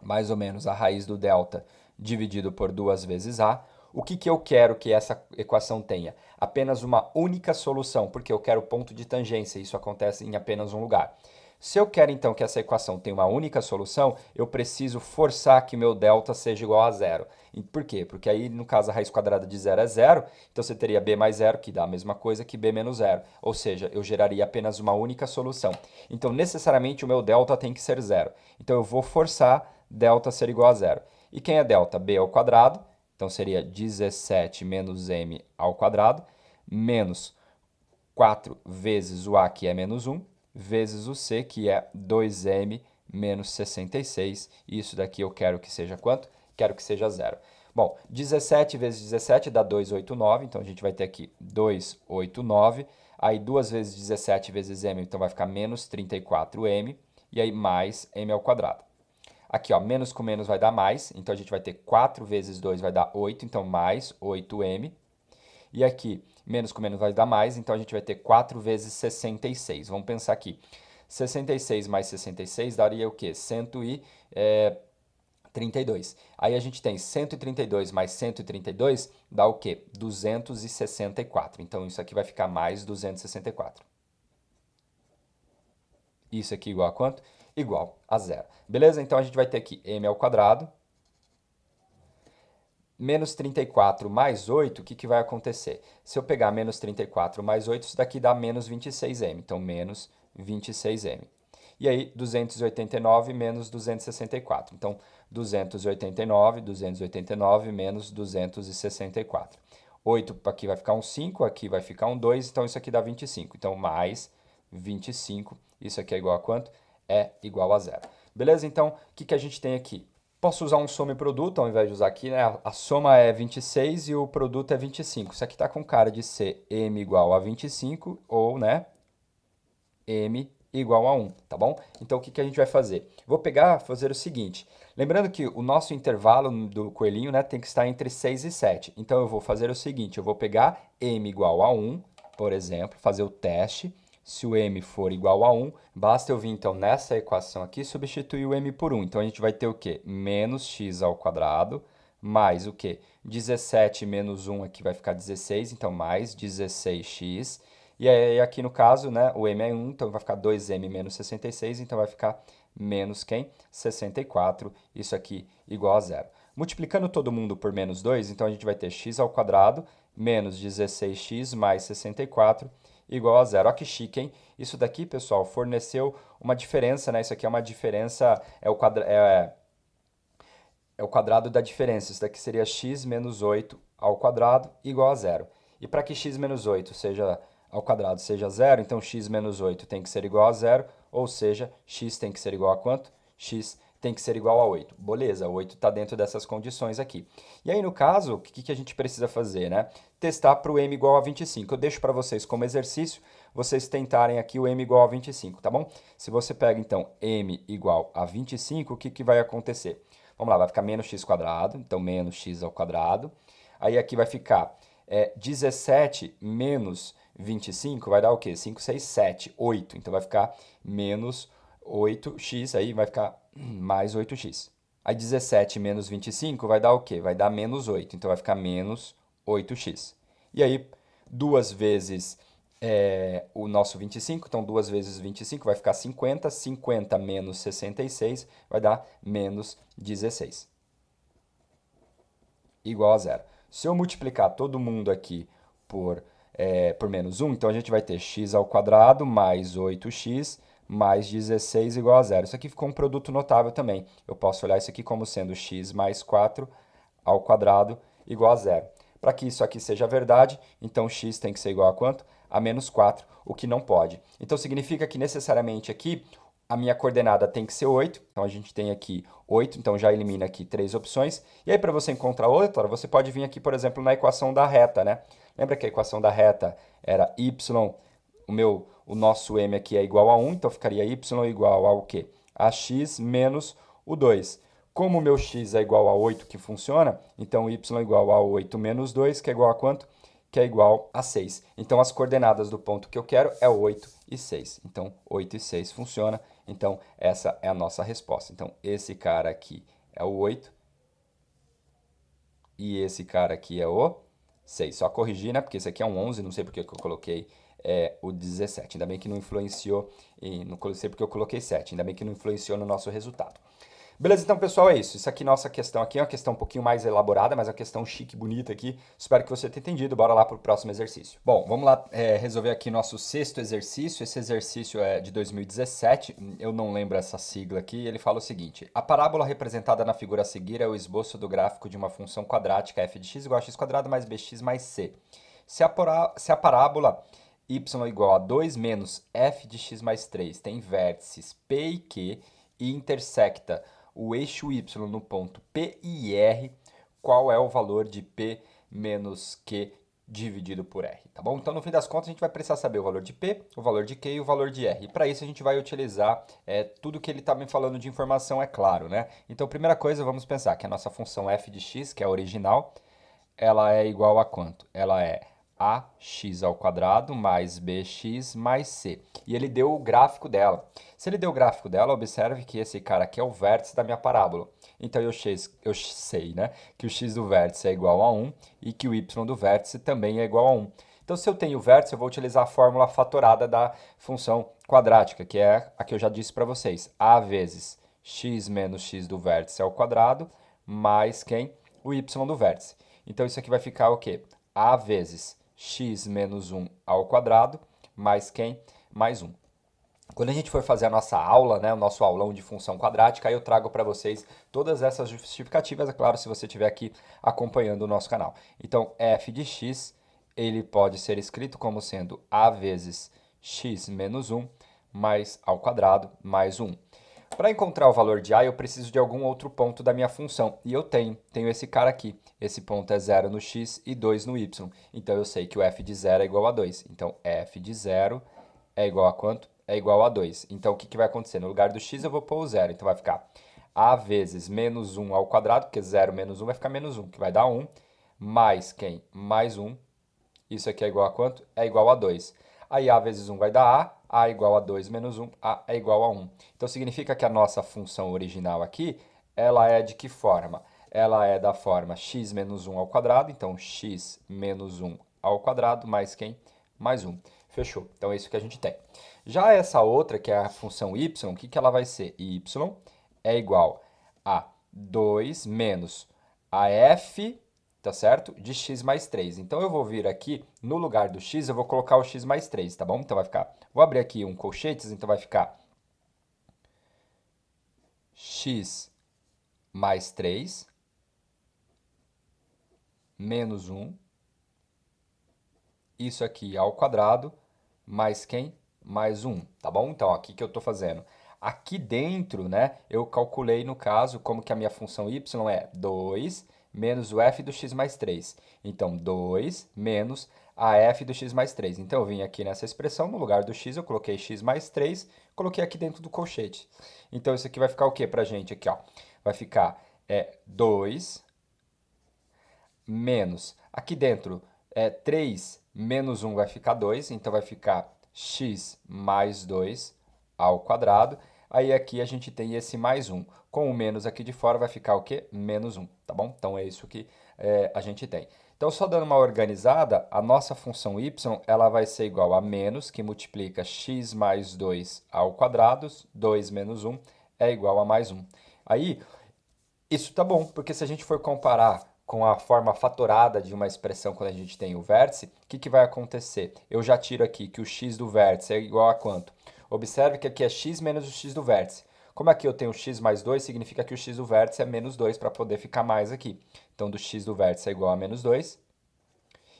mais ou menos a raiz do delta, dividido por 2 vezes a. O que eu quero que essa equação tenha? Apenas uma única solução, porque eu quero ponto de tangência, isso acontece em apenas um lugar. Se eu quero, então, que essa equação tenha uma única solução, eu preciso forçar que meu delta seja igual a 0. Por quê? Porque aí, no caso, a raiz quadrada de 0 é 0, então você teria b mais 0, que dá a mesma coisa que b menos 0. Ou seja, eu geraria apenas uma única solução. Então, necessariamente, o meu delta tem que ser 0. Então, eu vou forçar delta ser igual a 0. E quem é delta? b ao quadrado, então seria 17 menos m ao quadrado, menos 4 vezes o a, que é menos 1, vezes o c, que é 2m menos 66. Isso daqui eu quero que seja quanto? Quero que seja 0. Bom, 17 vezes 17 dá 289, então a gente vai ter aqui 289. Aí 2 vezes 17 vezes m, então vai ficar menos 34m, e aí mais m ao quadrado. Aqui, ó, menos com menos vai dar mais, então a gente vai ter 4 vezes 2 vai dar 8, então mais 8m. E aqui, menos com menos vai dar mais, então a gente vai ter 4 vezes 66. Vamos pensar aqui. 66 mais 66 daria o quê? 132. Aí a gente tem 132 mais 132 dá o quê? 264. Então isso aqui vai ficar mais 264. Isso aqui igual a quanto? Igual a 0. Beleza? Então a gente vai ter aqui m ao quadrado menos 34 mais 8, o que, que vai acontecer? Se eu pegar menos 34 mais 8, isso daqui dá menos 26m. Então, menos 26m. E aí, 289 menos 264. Então, 289 menos 264. 8 aqui vai ficar um 5, aqui vai ficar um 2, então isso aqui dá 25. Então, mais 25, isso aqui é igual a quanto? É igual a zero. Beleza? Então, o que, que a gente tem aqui? Posso usar um soma e produto, ao invés de usar aqui, né? A soma é 26 e o produto é 25. Isso aqui está com cara de ser m igual a 25 ou, né, m igual a 1, tá bom? Então, o que, que a gente vai fazer? Vou pegar, fazer o seguinte. Lembrando que o nosso intervalo do coelhinho, né, tem que estar entre 6 e 7. Então, eu vou fazer o seguinte, eu vou pegar m igual a 1, por exemplo, fazer o teste. Se o m for igual a 1, basta eu vir, então, nessa equação aqui, substituir o m por 1. Então, a gente vai ter o quê? Menos x ao quadrado, mais o quê? 17 menos 1 aqui vai ficar 16, então, mais 16x. E aí, aqui no caso, né, o m é 1, então vai ficar 2m menos 66, então vai ficar menos quem? 64, isso aqui igual a zero. Multiplicando todo mundo por menos 2, então a gente vai ter x ao quadrado menos 16x mais 64 igual a zero. Olha que chique, hein? Isso daqui, pessoal, forneceu uma diferença, né? Isso aqui é uma diferença, é o quadrado da diferença. Isso daqui seria x menos 8 ao quadrado igual a zero. E para que x menos 8 seja ao quadrado seja zero, então x menos 8 tem que ser igual a zero, ou seja, x tem que ser igual a quanto? X tem que ser igual a 8. Beleza, 8 está dentro dessas condições aqui. E aí, no caso, o que a gente precisa fazer, né? Testar para o m igual a 25. Eu deixo para vocês como exercício, vocês tentarem aqui o m igual a 25, tá bom? Se você pega, então, m igual a 25, o que, que vai acontecer? Vamos lá, vai ficar menos x quadrado, então menos x ao quadrado. Aí aqui vai ficar 17 menos 25 vai dar o quê? 5, 6, 7, 8. Então vai ficar menos 8x, aí vai ficar mais 8x. Aí 17 menos 25 vai dar o quê? Vai dar menos 8. Então vai ficar menos 8x. E aí, duas vezes o nosso 25, então 2 vezes 25 vai ficar 50. 50 menos 66 vai dar menos 16. Igual a zero. Se eu multiplicar todo mundo aqui por menos 1, então a gente vai ter x ao quadrado mais 8x mais 16 igual a zero. Isso aqui ficou um produto notável também. Eu posso olhar isso aqui como sendo x mais 4 ao quadrado igual a zero. Para que isso aqui seja verdade, então x tem que ser igual a quanto? A menos 4, o que não pode. Então significa que necessariamente aqui a minha coordenada tem que ser 8, então a gente tem aqui 8, então já elimina aqui 3 opções. E aí para você encontrar outra, você pode vir aqui, por exemplo, na equação da reta, né? Lembra que a equação da reta era y, o nosso m aqui é igual a 1, então ficaria y igual ao quê? A x menos o 2. Como o meu x é igual a 8 que funciona, então y igual a 8 menos 2, que é igual a quanto? Que é igual a 6. Então as coordenadas do ponto que eu quero é 8 e 6. Então 8 e 6 funciona. Então essa é a nossa resposta. Então esse cara aqui é o 8 e esse cara aqui é o 6. Só corrigir, né? Porque esse aqui é um 11, não sei porque que eu coloquei o 17. Ainda bem que não influenciou, não sei porque eu coloquei 7. Ainda bem que não influenciou no nosso resultado. Beleza, então, pessoal, é isso. Isso aqui, nossa questão aqui é uma questão um pouquinho mais elaborada, mas é uma questão chique, bonita aqui. Espero que você tenha entendido. Bora lá para o próximo exercício. Bom, vamos lá resolver aqui nosso sexto exercício. Esse exercício é de 2017. Eu não lembro essa sigla aqui. Ele fala o seguinte. A parábola representada na figura a seguir é o esboço do gráfico de uma função quadrática f de x igual a x quadrado mais bx mais c. Se a parábola y igual a 2 menos f de x mais 3 tem vértices P e Q e intersecta o eixo y no ponto P e R, qual é o valor de P menos Q dividido por R, tá bom? Então, no fim das contas, a gente vai precisar saber o valor de P, o valor de Q e o valor de R. E para isso, a gente vai utilizar tudo que ele está me falando de informação, é claro, né? Então, primeira coisa, vamos pensar que a nossa função f de x, que é a original, ela é igual a quanto? Ela é ax ao quadrado mais bx mais c. E ele deu o gráfico dela. Se ele deu o gráfico dela, observe que esse cara aqui é o vértice da minha parábola. Então eu sei, né, que o x do vértice é igual a 1 e que o y do vértice também é igual a 1. Então, se eu tenho vértice, eu vou utilizar a fórmula fatorada da função quadrática, que é a que eu já disse para vocês. A vezes x menos x do vértice ao quadrado, mais quem? o y do vértice. Então, isso aqui vai ficar o quê? A vezes x menos 1 ao quadrado, mais quem? Mais 1. Quando a gente for fazer a nossa aula, né, o nosso aulão de função quadrática, aí eu trago para vocês todas essas justificativas, é claro, se você estiver aqui acompanhando o nosso canal. Então, f de x, ele pode ser escrito como sendo a vezes x menos 1 mais ao quadrado mais 1. Para encontrar o valor de a, eu preciso de algum outro ponto da minha função. E eu tenho esse cara aqui. Esse ponto é 0 no x e 2 no y. Então, eu sei que o f de 0 é igual a 2. Então, f de 0 é igual a quanto? É igual a 2. Então, o que vai acontecer? No lugar do x, eu vou pôr o 0. Então, vai ficar a vezes menos 1 ao quadrado, porque 0 menos 1 vai ficar menos 1, que vai dar 1, mais quem? Mais 1. Isso aqui é igual a quanto? É igual a 2. Aí, a vezes 1 vai dar a é igual a 2 menos 1, a é igual a 1. Então, significa que a nossa função original aqui, ela é de que forma? Ela é da forma x menos 1 ao quadrado, então x menos 1 ao quadrado, mais quem? Mais 1. Fechou. Então, é isso que a gente tem. Já essa outra, que é a função y, o que ela vai ser? Y é igual a 2 menos a f, tá certo? De x mais 3. Então, eu vou vir aqui, no lugar do x, eu vou colocar o x mais 3, tá bom? Então, vai ficar... Vou abrir aqui um colchetes, então vai ficar x mais 3 menos 1. Isso aqui ao quadrado, mais quem? Mais 1, tá bom? Então, aqui que eu estou fazendo. Aqui dentro, né, eu calculei, no caso, como que a minha função y é 2 menos o f do x mais 3. Então, 2 menos a f do x mais 3. Então, eu vim aqui nessa expressão, no lugar do x, eu coloquei x mais 3, coloquei aqui dentro do colchete. Então, isso aqui vai ficar o quê pra gente aqui, ó? Vai ficar 2 menos, aqui dentro, 3 menos 1 vai ficar 2, então vai ficar x mais 2 ao quadrado. Aí aqui a gente tem esse mais 1. Com o menos aqui de fora vai ficar o quê? Menos 1, tá bom? Então é isso que a gente tem. Então, só dando uma organizada, a nossa função y ela vai ser igual a menos, que multiplica x mais 2 ao quadrado, 2 menos 1 é igual a mais 1. Aí, isso tá bom, porque se a gente for comparar com a forma fatorada de uma expressão quando a gente tem o vértice, o que vai acontecer? Eu já tiro aqui que o x do vértice é igual a quanto? Observe que aqui é x menos o x do vértice. Como aqui eu tenho x mais 2, significa que o x do vértice é menos 2 para poder ficar mais aqui. Então, do x do vértice é igual a menos 2.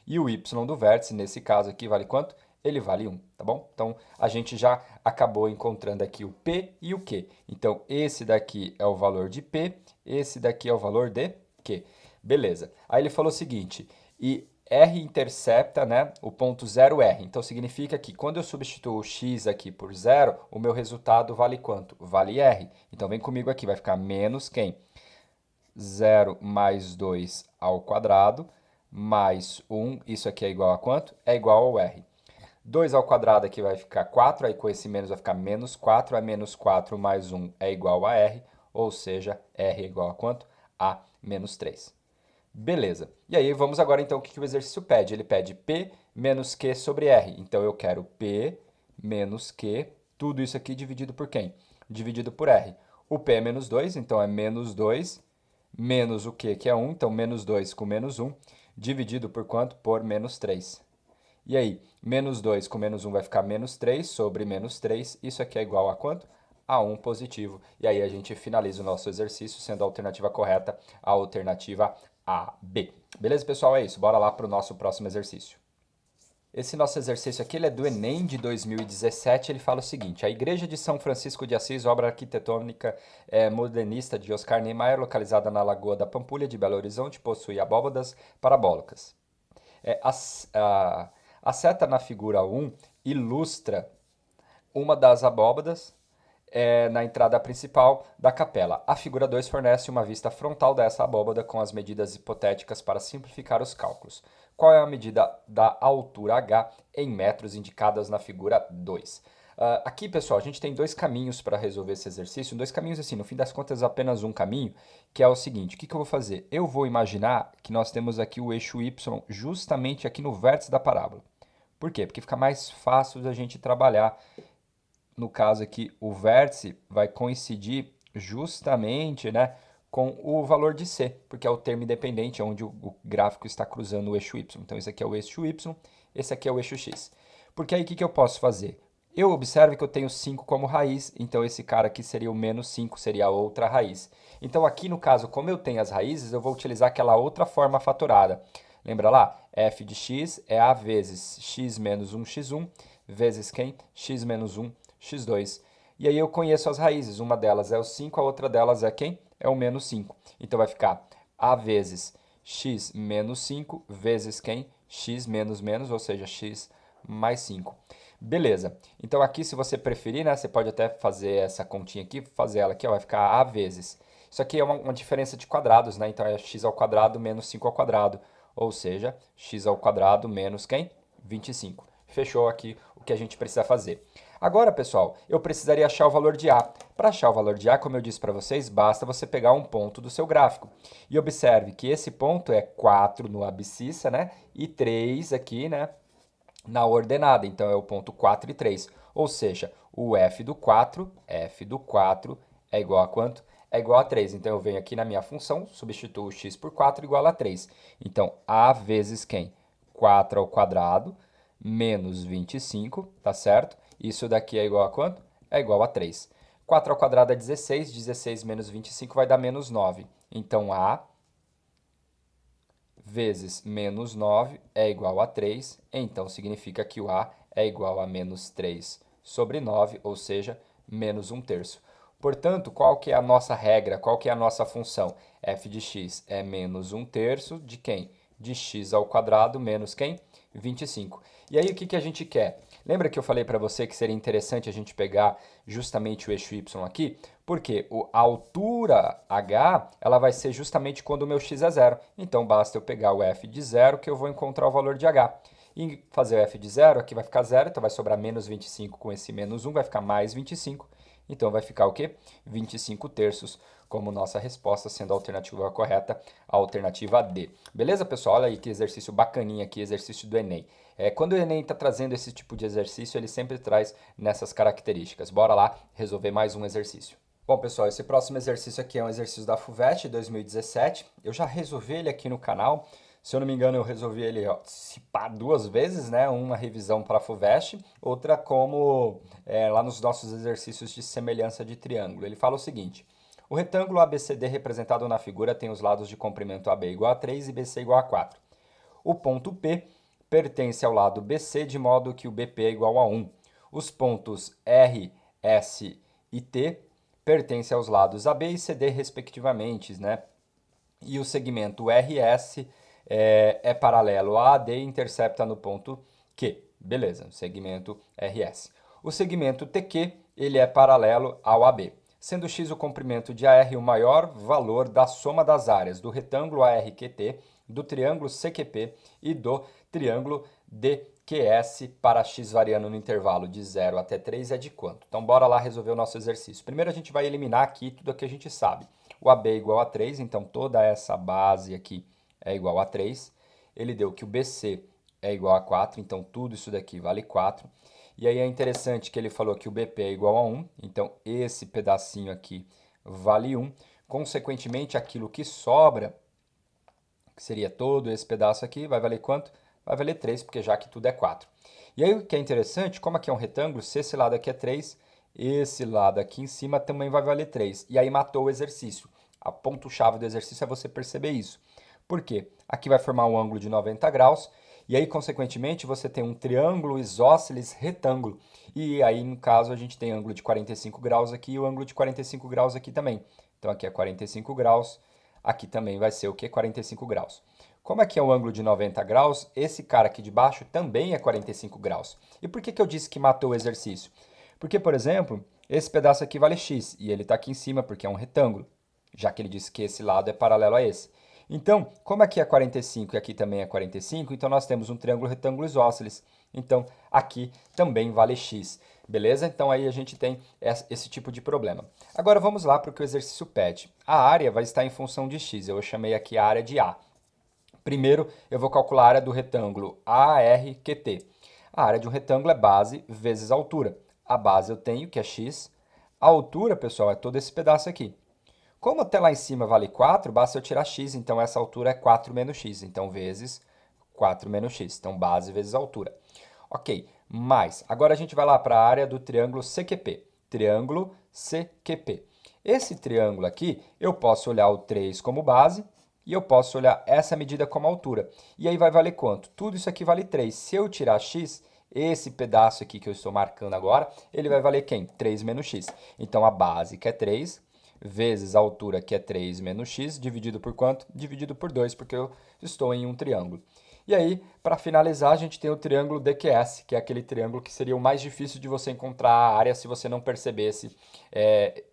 E o y do vértice, nesse caso aqui, vale quanto? Ele vale 1, tá bom? Então, a gente já acabou encontrando aqui o P e o Q. Então, esse daqui é o valor de P, esse daqui é o valor de Q. Beleza. Aí ele falou o seguinte, e R intercepta, né, o ponto 0R. Então, significa que quando eu substituo o x aqui por 0, o meu resultado vale quanto? Vale R. Então, vem comigo aqui, vai ficar menos quem? 0 mais 2 ao quadrado, mais 1, isso aqui é igual a quanto? É igual ao R. 2 ao quadrado aqui vai ficar 4, aí com esse menos vai ficar menos 4, é menos 4 mais 1 é igual a R, ou seja, R é igual a quanto? A menos 3. Beleza. E aí vamos agora então o que o exercício pede? Ele pede P menos Q sobre R. Então eu quero P menos Q, tudo isso aqui dividido por quem? Dividido por R. O P é menos 2, então é menos 2, menos o Q, que é 1, então menos 2 com menos 1, dividido por quanto? Por menos 3. E aí, menos 2 com menos 1 vai ficar menos 3 sobre menos 3. Isso aqui é igual a quanto? A 1 positivo. E aí a gente finaliza o nosso exercício sendo a alternativa correta a alternativa AB. Beleza, pessoal? É isso. Bora lá para o nosso próximo exercício. Esse nosso exercício aqui ele é do Enem de 2017. Ele fala o seguinte: a Igreja de São Francisco de Assis, obra arquitetônica modernista de Oscar Niemeyer, localizada na Lagoa da Pampulha de Belo Horizonte, possui abóbadas parabólicas. A seta na figura 1 ilustra uma das abóbadas na entrada principal da capela. A figura 2 fornece uma vista frontal dessa abóbada com as medidas hipotéticas para simplificar os cálculos. Qual é a medida da altura H em metros indicadas na figura 2? Aqui, pessoal, a gente tem dois caminhos para resolver esse exercício. Dois caminhos, assim, no fim das contas, apenas um caminho, que é o seguinte: o que eu vou fazer? Eu vou imaginar que nós temos aqui o eixo Y justamente aqui no vértice da parábola. Por quê? Porque fica mais fácil da gente trabalhar. No caso aqui, o vértice vai coincidir justamente, né, com o valor de C, porque é o termo independente, onde o gráfico está cruzando o eixo Y. Então, esse aqui é o eixo Y, esse aqui é o eixo X. Porque aí, o que eu posso fazer? Eu observo que eu tenho 5 como raiz, então esse cara aqui seria o menos 5, seria a outra raiz. Então, aqui no caso, como eu tenho as raízes, eu vou utilizar aquela outra forma fatorada. Lembra lá? F de x é a vezes x menos 1x1, vezes quem? X menos 1, x2. E aí eu conheço as raízes, uma delas é o 5, a outra delas é quem? É o menos 5. Então vai ficar a vezes x menos 5 vezes quem? X menos menos, ou seja, x mais 5. Beleza. Então aqui, se você preferir, né, você pode até fazer essa continha aqui, fazer ela aqui, ó, vai ficar a vezes. Isso aqui é uma diferença de quadrados, né? Então é x ao quadrado menos 5 ao quadrado, ou seja, x ao quadrado menos quem? 25. Fechou aqui o que a gente precisa fazer. Agora, pessoal, eu precisaria achar o valor de A. Para achar o valor de A, como eu disse para vocês, basta você pegar um ponto do seu gráfico. E observe que esse ponto é 4 no abscissa, né? E 3 aqui, né? Na ordenada. Então, é o ponto 4 e 3. Ou seja, o f do 4 é igual a quanto? É igual a 3. Então, eu venho aqui na minha função, substituo x por 4 igual a 3. Então, A vezes quem? 4 ao quadrado menos 25, tá certo? Isso daqui é igual a quanto? É igual a 3. 4 ao quadrado é 16, 16 menos 25 vai dar menos 9. Então, A vezes menos 9 é igual a 3. Então, significa que o A é igual a menos 3 sobre 9, ou seja, menos 1/3. Portanto, qual que é a nossa regra? Qual que é a nossa função? F de x é menos 1/3 de quem? De x ao quadrado menos quem? 25. E aí, o que a gente quer? Lembra que eu falei para você que seria interessante a gente pegar justamente o eixo y aqui? Porque a altura h, ela vai ser justamente quando o meu x é zero. Então, basta eu pegar o f de zero que eu vou encontrar o valor de h. E fazer o f de zero, aqui vai ficar zero, então vai sobrar menos 25 com esse menos 1, vai ficar mais 25. Então, vai ficar o quê? 25/3 como nossa resposta, sendo a alternativa correta, a alternativa D. Beleza, pessoal? Olha aí que exercício bacaninha aqui, exercício do Enem. Quando o Enem está trazendo esse tipo de exercício, ele sempre traz nessas características. Bora lá resolver mais um exercício. Bom, pessoal, esse próximo exercício aqui é um exercício da FUVEST 2017. Eu já resolvi ele aqui no canal. Se eu não me engano, eu resolvi ele, ó, se pá, 2 vezes, né? Uma revisão para a FUVEST, outra como lá nos nossos exercícios de semelhança de triângulo. Ele fala o seguinte: o retângulo ABCD representado na figura tem os lados de comprimento AB igual a 3 e BC igual a 4. O ponto P pertence ao lado BC de modo que o BP é igual a 1. Os pontos R, S e T pertencem aos lados AB e CD respectivamente, né? E o segmento RS é paralelo a AD e intercepta no ponto Q. Beleza, segmento RS. O segmento TQ ele é paralelo ao AB. Sendo x o comprimento de AR o maior valor da soma das áreas do retângulo ARQT, do triângulo CQP e do triângulo DQS para x variando no intervalo de 0 até 3 é de quanto? Então, bora lá resolver o nosso exercício. Primeiro, a gente vai eliminar aqui tudo o que a gente sabe. O AB é igual a 3, então toda essa base aqui é igual a 3. Ele deu que o BC é igual a 4, então tudo isso daqui vale 4. E aí é interessante que ele falou que o BP é igual a 1, então esse pedacinho aqui vale 1. Consequentemente, aquilo que sobra, que seria todo esse pedaço aqui, vai valer quanto? Vai valer 3, porque já que tudo é 4. E aí o que é interessante, como aqui é um retângulo, se esse lado aqui é 3, esse lado aqui em cima também vai valer 3. E aí matou o exercício. A ponto-chave do exercício é você perceber isso. Por quê? Aqui vai formar um ângulo de 90 graus, e aí, consequentemente, você tem um triângulo isósceles retângulo. E aí, no caso, a gente tem ângulo de 45 graus aqui e o ângulo de 45 graus aqui também. Então, aqui é 45 graus, aqui também vai ser o quê? 45 graus. Como aqui é um ângulo de 90 graus, esse cara aqui de baixo também é 45 graus. E por que eu disse que matou o exercício? Porque, por exemplo, esse pedaço aqui vale x, e ele está aqui em cima porque é um retângulo, já que ele disse que esse lado é paralelo a esse. Então, como aqui é 45 e aqui também é 45, então nós temos um triângulo retângulo isósceles. Então, aqui também vale x. Beleza? Então, aí a gente tem esse tipo de problema. Agora, vamos lá para o que o exercício pede. A área vai estar em função de x. Eu chamei aqui a área de A. Primeiro, eu vou calcular a área do retângulo ARQT. A área de um retângulo é base vezes altura. A base eu tenho, que é x. A altura, pessoal, é todo esse pedaço aqui. Como até lá em cima vale 4, basta eu tirar x, então essa altura é 4 menos x, então vezes 4 menos x, então base vezes altura. Ok, mas agora a gente vai lá para a área do triângulo CQP. Triângulo CQP. Esse triângulo aqui, eu posso olhar o 3 como base e eu posso olhar essa medida como altura. E aí vai valer quanto? Tudo isso aqui vale 3. Se eu tirar x, esse pedaço aqui que eu estou marcando agora, ele vai valer quem? 3 menos x. Então a base, que é 3, vezes a altura, que é 3 menos x, dividido por quanto? Dividido por 2, porque eu estou em um triângulo. E aí, para finalizar, a gente tem o triângulo DQS, que é aquele triângulo que seria o mais difícil de você encontrar a área se você não percebesse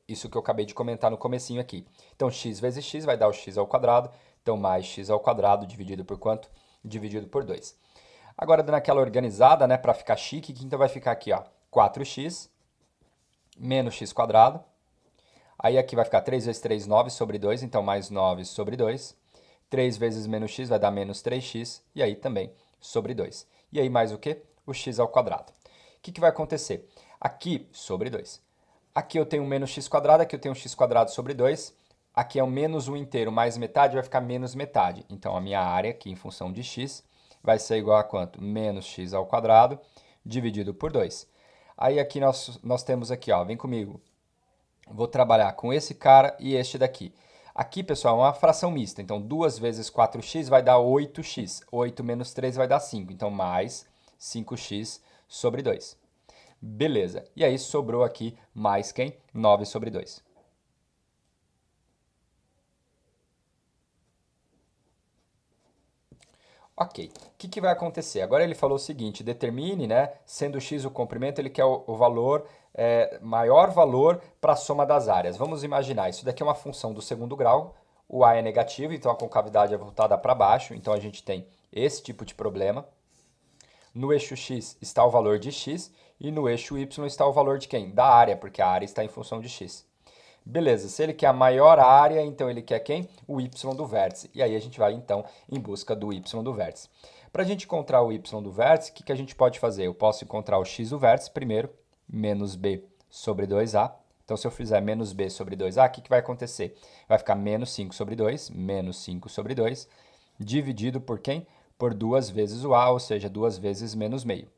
isso que eu acabei de comentar no comecinho aqui. Então, x vezes x vai dar o x ao quadrado, então mais x ao quadrado dividido por quanto? Dividido por 2. Agora, dando aquela organizada, né, para ficar chique, então vai ficar aqui, ó, 4x menos x quadrado. Aí aqui vai ficar 3 vezes 3, 9 sobre 2, então mais 9 sobre 2. 3 vezes menos x vai dar menos 3x, e aí também sobre 2. E aí mais o quê? O x ao quadrado. O que vai acontecer? Aqui sobre 2. Aqui eu tenho menos x quadrado, aqui eu tenho x quadrado sobre 2. Aqui é o menos 1 inteiro mais metade, vai ficar menos metade. Então a minha área aqui em função de x vai ser igual a quanto? Menos x ao quadrado dividido por 2. Aí aqui nós temos aqui, ó, vem comigo. Vou trabalhar com esse cara e este daqui. Aqui, pessoal, é uma fração mista. Então, 2 vezes 4x vai dar 8x. 8 menos 3 vai dar 5. Então, mais 5x sobre 2. Beleza. E aí, sobrou aqui mais quem? 9 sobre 2. Ok, o que vai acontecer? Agora ele falou o seguinte, determine, né, sendo x o comprimento, ele quer o valor, maior valor para a soma das áreas. Vamos imaginar, isso daqui é uma função do segundo grau, o a é negativo, então a concavidade é voltada para baixo, então a gente tem esse tipo de problema. No eixo x está o valor de x e no eixo y está o valor de quem? Da área, porque a área está em função de x. Beleza, se ele quer a maior área, então ele quer quem? O y do vértice. E aí a gente vai, então, em busca do y do vértice. Para a gente encontrar o y do vértice, o que a gente pode fazer? Eu posso encontrar o x do vértice primeiro, menos b sobre 2a. Então, se eu fizer menos b sobre 2a, o que vai acontecer? Vai ficar menos 5 sobre 2, menos 5 sobre 2, dividido por quem? Por 2 vezes o a, ou seja, 2 vezes menos meio.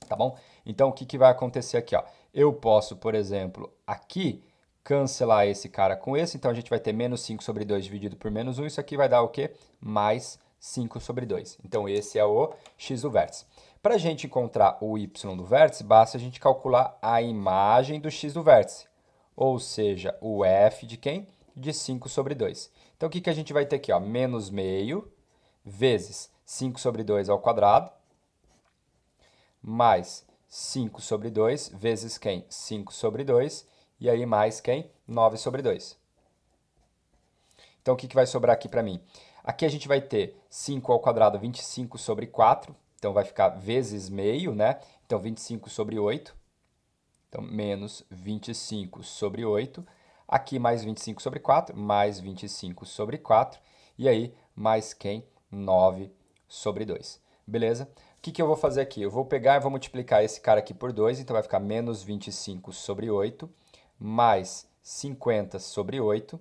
Tá bom? Então, o que vai acontecer aqui? Ó? Eu posso, por exemplo, aqui cancelar esse cara com esse, então a gente vai ter menos 5 sobre 2 dividido por menos 1, isso aqui vai dar o quê? Mais 5 sobre 2. Então esse é o x do vértice. Para a gente encontrar o y do vértice, basta a gente calcular a imagem do x do vértice, ou seja, o f de quem? De 5 sobre 2. Então o que a gente vai ter aqui? Ó? Menos meio vezes 5 sobre 2 ao quadrado, mais 5 sobre 2 vezes quem? 5 sobre 2, e aí mais quem? 9 sobre 2. Então, o que vai sobrar aqui para mim? Aqui a gente vai ter 5 ao quadrado, 25 sobre 4. Então, vai ficar vezes meio, né? Então, 25 sobre 8. Então, menos 25 sobre 8. Aqui, mais 25 sobre 4, mais 25 sobre 4. E aí, mais quem? 9 sobre 2. Beleza? O que eu vou fazer aqui? Eu vou pegar e vou multiplicar esse cara aqui por 2. Então, vai ficar menos 25 sobre 8 mais 50 sobre 8.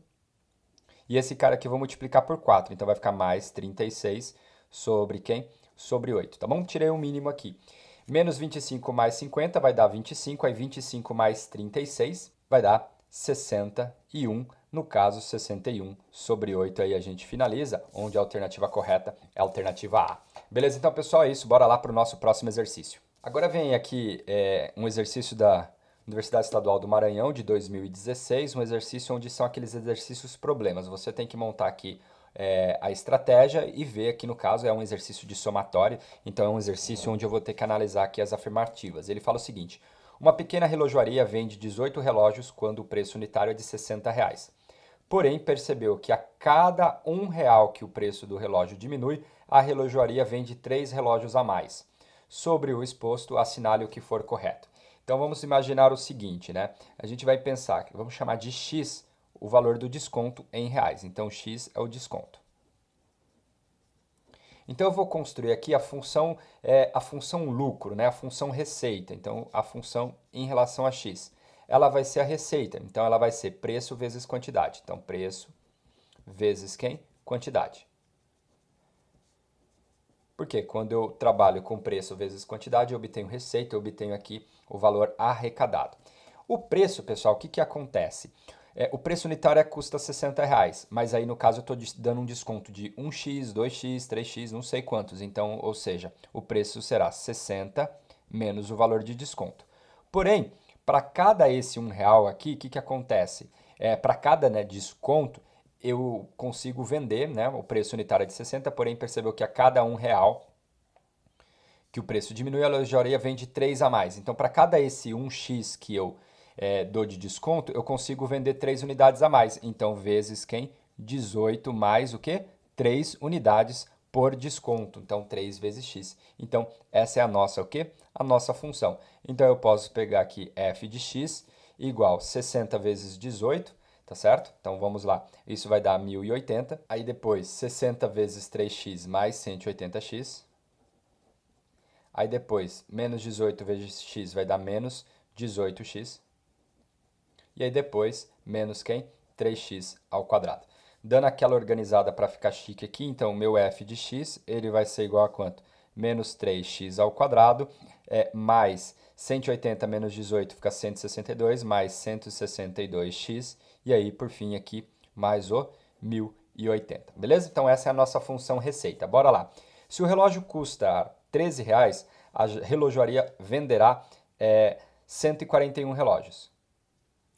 E esse cara aqui eu vou multiplicar por 4, então vai ficar mais 36 sobre quem? Sobre 8, tá bom? Tirei o mínimo aqui. Menos 25 mais 50 vai dar 25, aí 25 mais 36 vai dar 61, no caso 61 sobre 8, aí a gente finaliza, onde a alternativa correta é a alternativa A. Beleza? Então, pessoal, é isso. Bora lá para o nosso próximo exercício. Agora vem aqui um exercício da Universidade Estadual do Maranhão, de 2016, um exercício onde são aqueles exercícios problemas. Você tem que montar aqui a estratégia e ver aqui, no caso, é um exercício de somatório, então é um exercício onde eu vou ter que analisar aqui as afirmativas. Ele fala o seguinte, uma pequena relojoaria vende 18 relógios quando o preço unitário é de R$60. Porém, percebeu que a cada R$1 que o preço do relógio diminui, a relojoaria vende 3 relógios a mais. Sobre o exposto, assinale o que for correto. Então, vamos imaginar o seguinte, né? A gente vai pensar, que vamos chamar de x o valor do desconto em reais. Então, x é o desconto. Então, eu vou construir aqui a função lucro, né? A função receita. Então, a função em relação a x. ela vai ser a receita. Então, ela vai ser preço vezes quantidade. Então, preço vezes quem? Quantidade. Porque quando eu trabalho com preço vezes quantidade, eu obtenho receita, eu obtenho aqui o valor arrecadado. O preço, pessoal, o que, que acontece? O preço unitário custa R$60, mas aí no caso eu estou dando um desconto de 1x, 2x, 3x, não sei quantos. Então, ou seja, o preço será 60 menos o valor de desconto. Porém, para cada esse R$1 aqui, o que, que acontece? Para cada, né, desconto, eu consigo vender, né, o preço unitário é de 60, porém percebeu que a cada R$1 que o preço diminui, a lojaria vende 3 a mais. Então, para cada esse 1x que eu dou de desconto, eu consigo vender 3 unidades a mais. Então, vezes quem? 18 mais o quê? 3 unidades por desconto. Então, 3 vezes x. Então, essa é a nossa o quê? A nossa função. Então, eu posso pegar aqui f de x igual 60 vezes 18, tá certo? Então, vamos lá. Isso vai dar 1080. Aí, depois, 60 vezes 3x mais 180x. Aí depois, menos 18 vezes x vai dar menos 18x. E aí depois, menos quem? 3x ao quadrado. Dando aquela organizada para ficar chique aqui, então o meu f de x ele vai ser igual a quanto? Menos 3x ao quadrado, mais 180 menos 18 fica 162, mais 162x, e aí por fim aqui mais o 1080. Beleza? Então essa é a nossa função receita. Bora lá. Se o relógio custa R$13, a relojoaria venderá 141 relógios.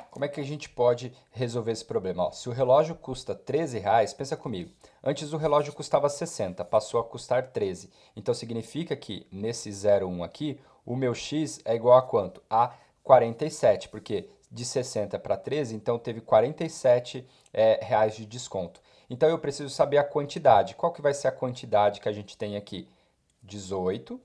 Como é que a gente pode resolver esse problema? Ó, se o relógio custa R$13, pensa comigo. Antes o relógio custava 60, passou a custar 13. Então significa que nesse 0,1 aqui, o meu x é igual a quanto? A 47, porque de 60 para 13, então teve 47 reais de desconto. Então eu preciso saber a quantidade. Qual que vai ser a quantidade que a gente tem aqui? 18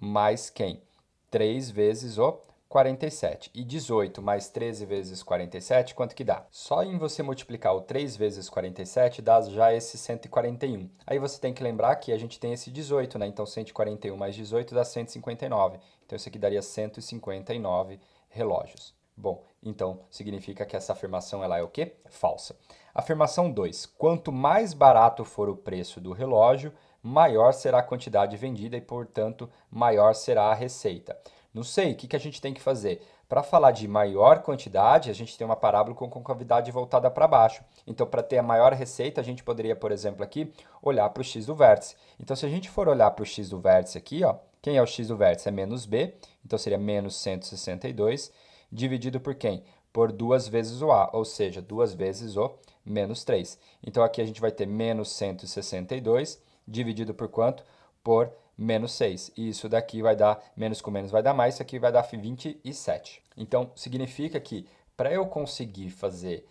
mais quem? 3 vezes o 47. E 18 mais 13 vezes 47, quanto que dá? Só em você multiplicar o 3 vezes 47 dá já esse 141. Aí você tem que lembrar que a gente tem esse 18, né? Então 141 mais 18 dá 159. Então isso aqui daria 159 relógios. Bom, então significa que essa afirmação ela é o quê? Falsa. Afirmação 2. Quanto mais barato for o preço do relógio, maior será a quantidade vendida e, portanto, maior será a receita. Não sei, o que a gente tem que fazer? Para falar de maior quantidade, a gente tem uma parábola com concavidade voltada para baixo. Então, para ter a maior receita, a gente poderia, por exemplo, aqui, olhar para o x do vértice. Então, se a gente for olhar para o x do vértice aqui, ó, quem é o x do vértice? É menos b, então seria menos 162, dividido por quem? Por 2 vezes o a, ou seja, 2 vezes o menos 3. Então, aqui a gente vai ter menos 162, dividido por quanto? Por menos 6. E isso daqui vai dar, menos com menos vai dar mais, isso aqui vai dar 27. Então, significa que para eu conseguir fazer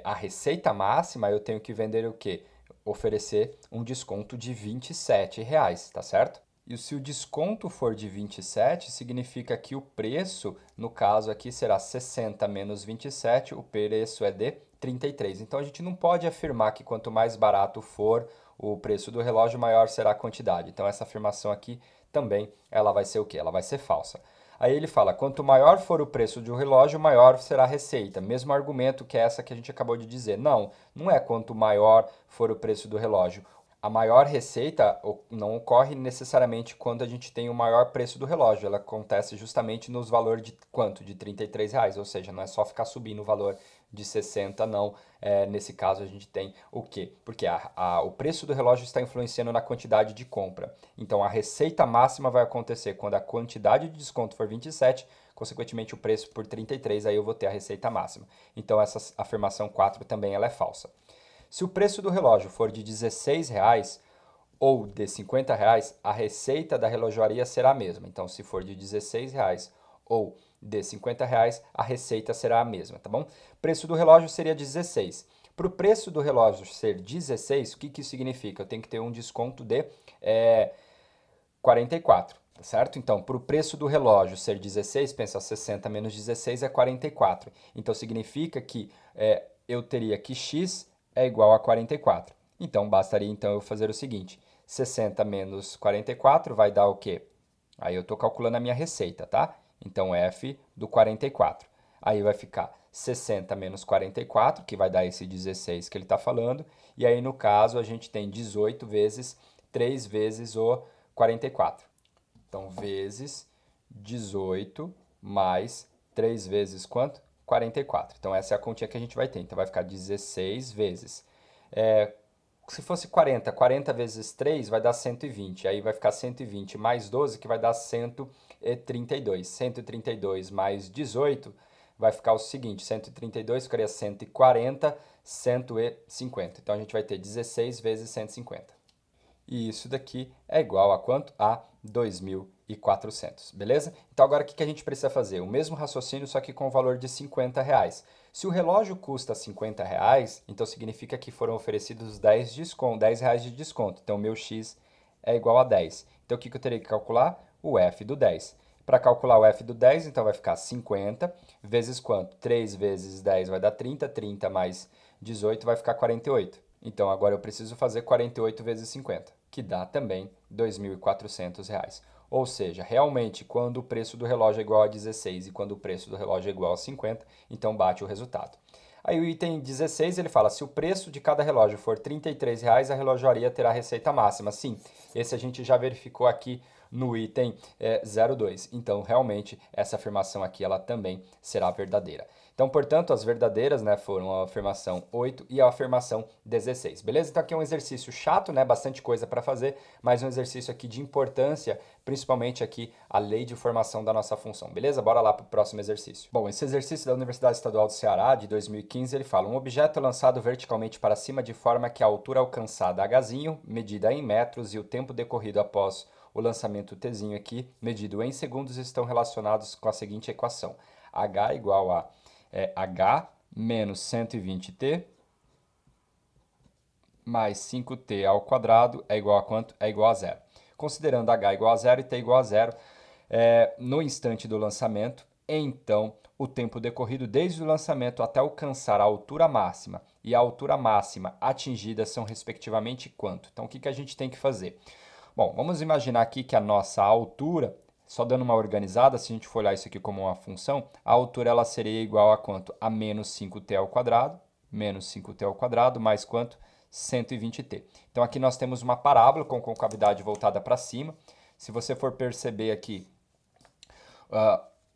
a receita máxima, eu tenho que vender o quê? Oferecer um desconto de R$27, tá certo? E se o desconto for de 27, significa que o preço, no caso aqui, será 60 menos 27, o preço é de 33. Então, a gente não pode afirmar que quanto mais barato for o preço do relógio, maior será a quantidade. Então, essa afirmação aqui também, ela vai ser o quê? Ela vai ser falsa. Aí ele fala, quanto maior for o preço de um relógio, maior será a receita. Mesmo argumento que essa que a gente acabou de dizer. Não, não é quanto maior for o preço do relógio. A maior receita não ocorre necessariamente quando a gente tem o maior preço do relógio. Ela acontece justamente nos valores de quanto? De R$33. Ou seja, não é só ficar subindo o valor de 60, não. Nesse caso, a gente tem o quê? Porque o preço do relógio está influenciando na quantidade de compra. Então, a receita máxima vai acontecer quando a quantidade de desconto for 27, consequentemente o preço por 33, aí eu vou ter a receita máxima. Então, essa afirmação 4 também ela é falsa. Se o preço do relógio for de R$16 ou de R$50, a receita da relojoaria será a mesma. Então, se for de R$16 ou de R$50, a receita será a mesma, tá bom? O preço do relógio seria 16. Para o preço do relógio ser 16, o que isso significa? Eu tenho que ter um desconto de 44, tá certo? Então, para o preço do relógio ser 16, pensa 60 menos 16 é 44. Então, significa que eu teria que x é igual a 44. Então, bastaria então eu fazer o seguinte, 60 menos 44 vai dar o quê? Aí eu estou calculando a minha receita, tá? Então, f do 44. aí vai ficar 60 menos 44, que vai dar esse 16 que ele está falando, e aí no caso a gente tem 18 vezes 3 vezes o 44. Então, vezes 18 mais 3 vezes quanto? 44. Então, essa é a continha que a gente vai ter. Então, vai ficar 16 vezes. Se fosse 40, 40 vezes 3 vai dar 120. Aí vai ficar 120 mais 12, que vai dar 132. 132 mais 18 vai ficar o seguinte: 132 ficaria 140, 150. Então, a gente vai ter 16 vezes 150. E isso daqui é igual a quanto? A 2.400, beleza? Então agora o que a gente precisa fazer? O mesmo raciocínio, só que com o valor de 50 reais. Se o relógio custa 50 reais, então significa que foram oferecidos 10 reais de desconto. Então o meu x é igual a 10. Então o que eu teria que calcular? O f do 10. Para calcular o f do 10, então vai ficar 50 vezes quanto? 3 vezes 10 vai dar 30, 30 mais 18 vai ficar 48. Então, agora eu preciso fazer 48 vezes 50, que dá também R$ 2.400. Ou seja, realmente, quando o preço do relógio é igual a 16 e quando o preço do relógio é igual a 50, então bate o resultado. Aí o item 16, ele fala, se o preço de cada relógio for R$ 33, a relojoaria terá receita máxima. Sim, esse a gente já verificou aqui no item 02. Então, realmente, essa afirmação aqui ela também será verdadeira. Então, portanto, as verdadeiras, né, foram a afirmação 8 e a afirmação 16, beleza? Então, aqui é um exercício chato, né, bastante coisa para fazer, mas um exercício aqui de importância, principalmente aqui a lei de formação da nossa função, beleza? Bora lá para o próximo exercício. Bom, esse exercício da Universidade Estadual do Ceará, de 2015, ele fala, um objeto é lançado verticalmente para cima de forma que a altura alcançada Hzinho, medida em metros, e o tempo decorrido após o lançamento Tzinho aqui, medido em segundos, estão relacionados com a seguinte equação. H igual a H menos 120t mais 5t ao quadrado é igual a quanto? É igual a zero. Considerando H igual a zero e t igual a zero, no instante do lançamento, então o tempo decorrido desde o lançamento até alcançar a altura máxima e a altura máxima atingida são respectivamente quanto? Então o que a gente tem que fazer? Bom, vamos imaginar aqui que a nossa altura, só dando uma organizada, se a gente for olhar isso aqui como uma função, a altura ela seria igual a quanto? A menos 5t ao quadrado, menos 5t ao quadrado, mais quanto? 120t. Então aqui nós temos uma parábola com concavidade voltada para cima. Se você for perceber aqui,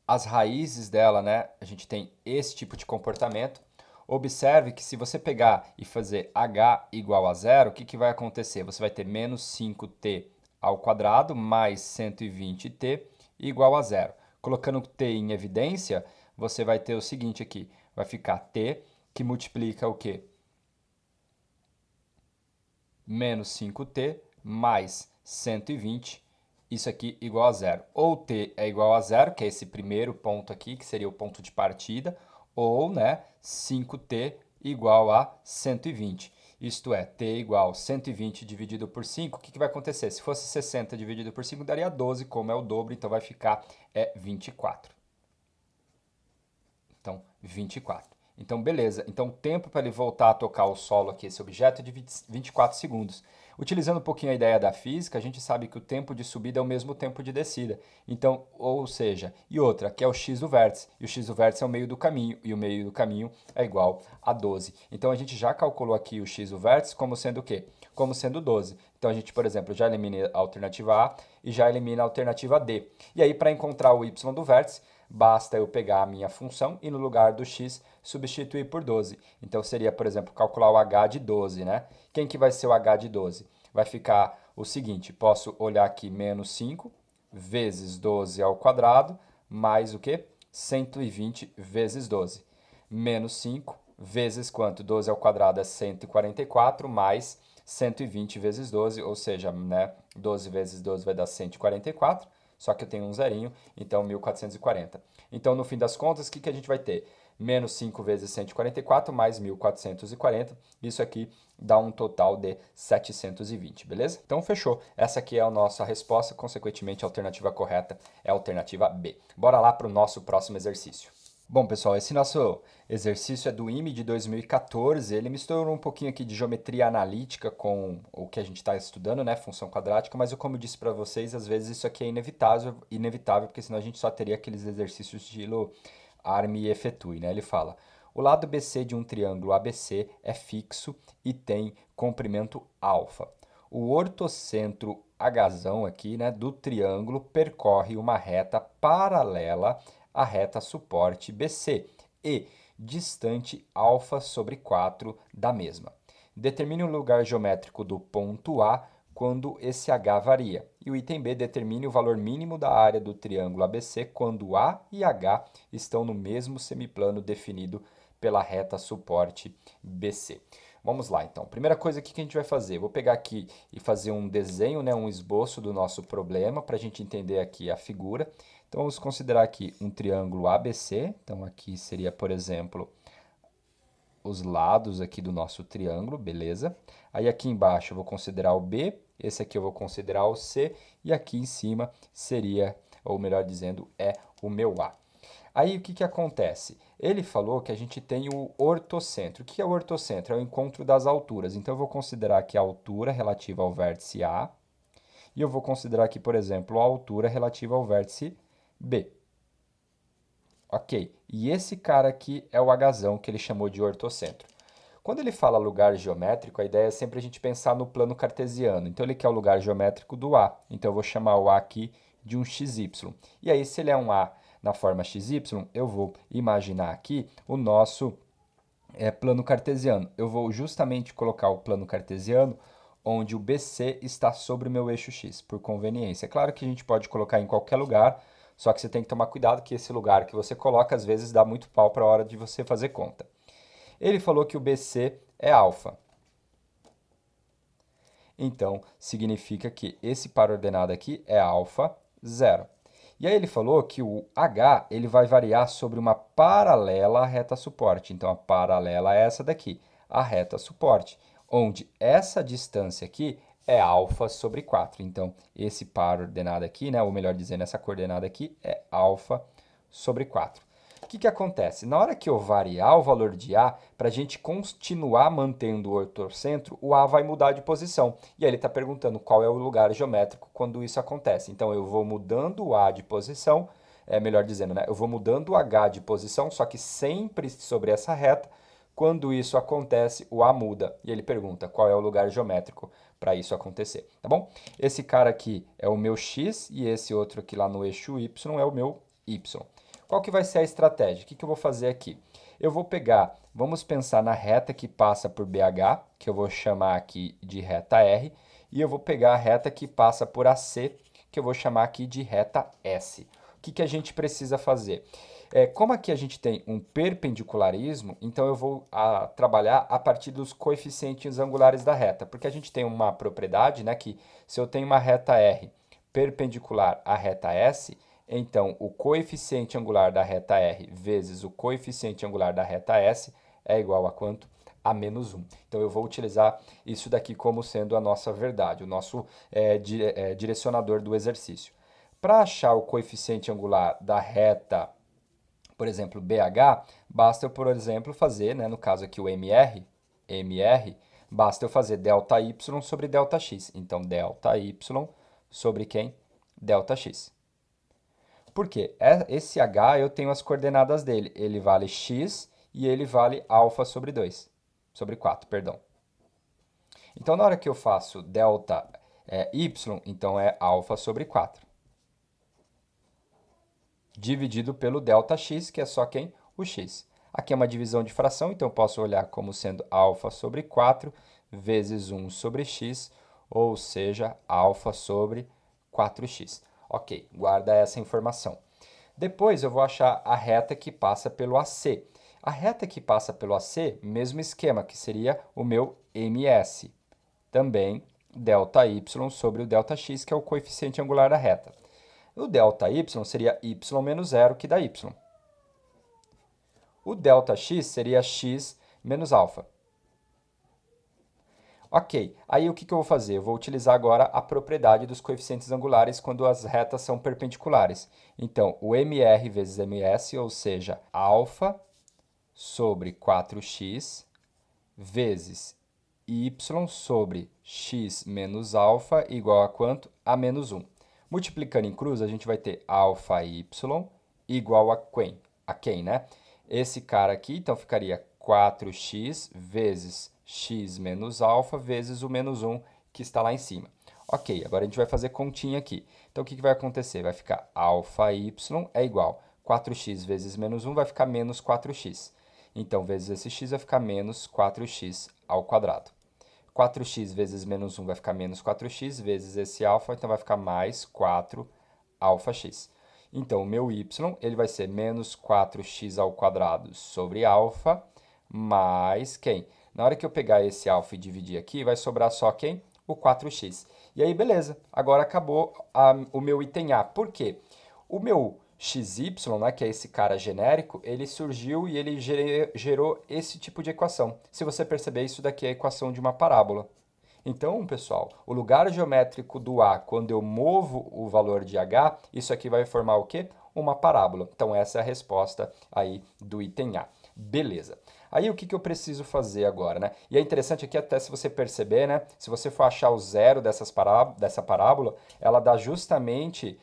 as raízes dela, né, a gente tem esse tipo de comportamento. Observe que se você pegar e fazer h igual a zero, o que vai acontecer? Você vai ter menos 5t ao quadrado mais 120t igual a zero. Colocando t em evidência, você vai ter o seguinte aqui, vai ficar t que multiplica o quê? Menos 5t mais 120, isso aqui igual a zero. Ou t é igual a zero, que é esse primeiro ponto aqui, que seria o ponto de partida, ou, né, 5t igual a 120. Isto é, t igual a 120 dividido por 5, o que vai acontecer? Se fosse 60 dividido por 5, daria 12, como é o dobro, então vai ficar 24. Então, 24. Então, beleza. Então, o tempo para ele voltar a tocar o solo aqui, esse objeto, é de 24 segundos. Utilizando um pouquinho a ideia da física, a gente sabe que o tempo de subida é o mesmo tempo de descida. Então, ou seja, e outra, que é o x do vértice. E o x do vértice é o meio do caminho, e o meio do caminho é igual a 12. Então, a gente já calculou aqui o x do vértice como sendo o quê? Como sendo 12. Então, a gente, por exemplo, já elimina a alternativa A e já elimina a alternativa D. E aí, para encontrar o y do vértice, basta eu pegar a minha função e no lugar do x substituir por 12. Então seria, por exemplo, calcular o h de 12, né? Quem que vai ser o h de 12? Vai ficar o seguinte, posso olhar aqui menos 5 vezes 12 ao quadrado, mais o quê? 120 vezes 12. Menos 5 vezes quanto? 12 ao quadrado é 144, mais 120 vezes 12, ou seja, né, 12 vezes 12 vai dar 144, só que eu tenho um zerinho, então 1440. Então, no fim das contas, o que a gente vai ter? Menos 5 vezes 144 mais 1440. Isso aqui dá um total de 720, beleza? Então, fechou. Essa aqui é a nossa resposta. Consequentemente, a alternativa correta é a alternativa B. Bora lá para o nosso próximo exercício. Bom, pessoal, esse nosso exercício é do IME de 2014. Ele misturou um pouquinho aqui de geometria analítica com o que a gente está estudando, né? Função quadrática, mas como eu disse para vocês, às vezes isso aqui é inevitável, porque senão a gente só teria aqueles exercícios de estilo arme e efetue, né? Ele fala, o lado BC de um triângulo ABC é fixo e tem comprimento alfa. O ortocentro H aqui, né, do triângulo percorre uma reta paralela à reta suporte BC e distante alfa sobre 4 da mesma. Determine o lugar geométrico do ponto A quando esse H varia. E o item B, determine o valor mínimo da área do triângulo ABC quando A e H estão no mesmo semiplano definido pela reta suporte BC. Vamos lá, então. Primeira coisa que a gente vai fazer, vou pegar aqui e fazer um desenho, né, um esboço do nosso problema, para a gente entender aqui a figura. Então, vamos considerar aqui um triângulo ABC. Então, aqui seria, por exemplo, os lados aqui do nosso triângulo, beleza? Aí, aqui embaixo, eu vou considerar o B, esse aqui eu vou considerar o C, e aqui em cima seria, ou melhor dizendo, é o meu A. Aí o que acontece? Ele falou que a gente tem o ortocentro. O que é o ortocentro? É o encontro das alturas. Então eu vou considerar aqui a altura relativa ao vértice A e eu vou considerar aqui, por exemplo, a altura relativa ao vértice B. Ok, e esse cara aqui é o H que ele chamou de ortocentro. Quando ele fala lugar geométrico, a ideia é sempre a gente pensar no plano cartesiano. Então ele quer o lugar geométrico do A. Então eu vou chamar o A aqui de um xy. E aí, se ele é um A na forma xy, eu vou imaginar aqui o nosso plano cartesiano. Eu vou justamente colocar o plano cartesiano onde o BC está sobre o meu eixo x, por conveniência. É claro que a gente pode colocar em qualquer lugar, só que você tem que tomar cuidado que esse lugar que você coloca, às vezes, dá muito pau para a hora de você fazer conta. Ele falou que o BC é alfa. Então, significa que esse par ordenado aqui é alfa 0. E aí ele falou que o H ele vai variar sobre uma paralela à reta suporte. Então, a paralela é essa daqui, a reta suporte, onde essa distância aqui é alfa sobre 4. Então, esse par ordenado aqui, né, ou melhor dizendo, essa coordenada aqui é alfa sobre 4. O que acontece? Na hora que eu variar o valor de A, para a gente continuar mantendo o ortocentro, o A vai mudar de posição. E aí ele está perguntando qual é o lugar geométrico quando isso acontece. Então, eu vou mudando o A de posição, melhor dizendo, né? Eu vou mudando o H de posição, só que sempre sobre essa reta. Quando isso acontece, o A muda. E ele pergunta qual é o lugar geométrico para isso acontecer, tá bom? Esse cara aqui é o meu X e esse outro aqui lá no eixo Y é o meu Y. Qual que vai ser a estratégia? O que eu vou fazer aqui? Eu vou pegar, vamos pensar na reta que passa por BH, que eu vou chamar aqui de reta R, e eu vou pegar a reta que passa por AC, que eu vou chamar aqui de reta S. O que a gente precisa fazer? Como aqui a gente tem um perpendicularismo, então eu vou trabalhar a partir dos coeficientes angulares da reta, porque a gente tem uma propriedade, né, que se eu tenho uma reta R perpendicular à reta S, então, o coeficiente angular da reta R vezes o coeficiente angular da reta S é igual a quanto? A menos 1. Então, eu vou utilizar isso daqui como sendo a nossa verdade, o nosso direcionador do exercício. Para achar o coeficiente angular da reta, por exemplo, BH, basta eu, por exemplo, fazer, né, no caso aqui o MR, basta eu fazer ΔY sobre ΔX. Então, ΔY sobre quem? ΔX. Por quê? Esse H eu tenho as coordenadas dele. Ele vale x e ele vale alfa sobre 2. Sobre 4, perdão. Então, na hora que eu faço delta y, então é alfa sobre 4. Dividido pelo delta x, que é só quem? O x. Aqui é uma divisão de fração, então eu posso olhar como sendo alfa sobre 4 vezes 1 sobre x, ou seja, alfa sobre 4x. Ok, guarda essa informação. Depois eu vou achar a reta que passa pelo AC. A reta que passa pelo AC, mesmo esquema, que seria o meu MS. Também ΔY sobre o ΔX, que é o coeficiente angular da reta. O ΔY seria y menos 0, que dá y. O ΔX seria x menos alfa. Ok, aí o que eu vou fazer? Eu vou utilizar agora a propriedade dos coeficientes angulares quando as retas são perpendiculares. Então, o MR vezes MS, ou seja, alfa sobre 4x vezes y sobre x menos alfa igual a quanto? A menos 1. Multiplicando em cruz, a gente vai ter alfa y igual a quem? a quem, né? Esse cara aqui, então, ficaria 4x vezes x menos alfa vezes o menos 1 que está lá em cima. Ok, agora a gente vai fazer continha aqui. Então, o que vai acontecer? Vai ficar alfa y é igual 4x vezes menos 1 vai ficar menos 4x. Então, vezes esse x vai ficar menos 4x ao quadrado. 4x vezes menos 1 vai ficar menos 4x, vezes esse alfa, então vai ficar mais 4 alfa x. Então, o meu y ele vai ser menos 4x ao quadrado sobre alfa, mais quem? Na hora que eu pegar esse alfa e dividir aqui, vai sobrar só quem? O 4x. E aí, beleza. Agora acabou o meu item A. Por quê? O meu xy, né, que é esse cara genérico, ele surgiu e ele gerou esse tipo de equação. Se você perceber, isso daqui é a equação de uma parábola. Então, pessoal, o lugar geométrico do A, quando eu movo o valor de h, isso aqui vai formar o quê? Uma parábola. Então, essa é a resposta aí do item A. Beleza. Aí, o que eu preciso fazer agora, né? E é interessante aqui, até se você perceber, né? Se você for achar o zero dessa parábola, ela dá justamente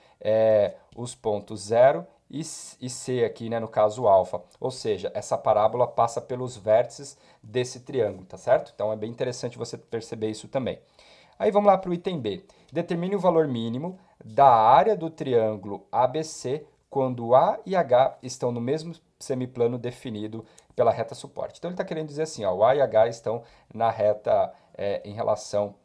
os pontos 0 e C aqui, né, no caso alfa. Ou seja, essa parábola passa pelos vértices desse triângulo, tá certo? Então é bem interessante você perceber isso também. Aí vamos lá para o item B. Determine o valor mínimo da área do triângulo ABC quando A e H estão no mesmo semiplano definido pela reta suporte. Então ele está querendo dizer assim, ó, o A e H estão na reta em relação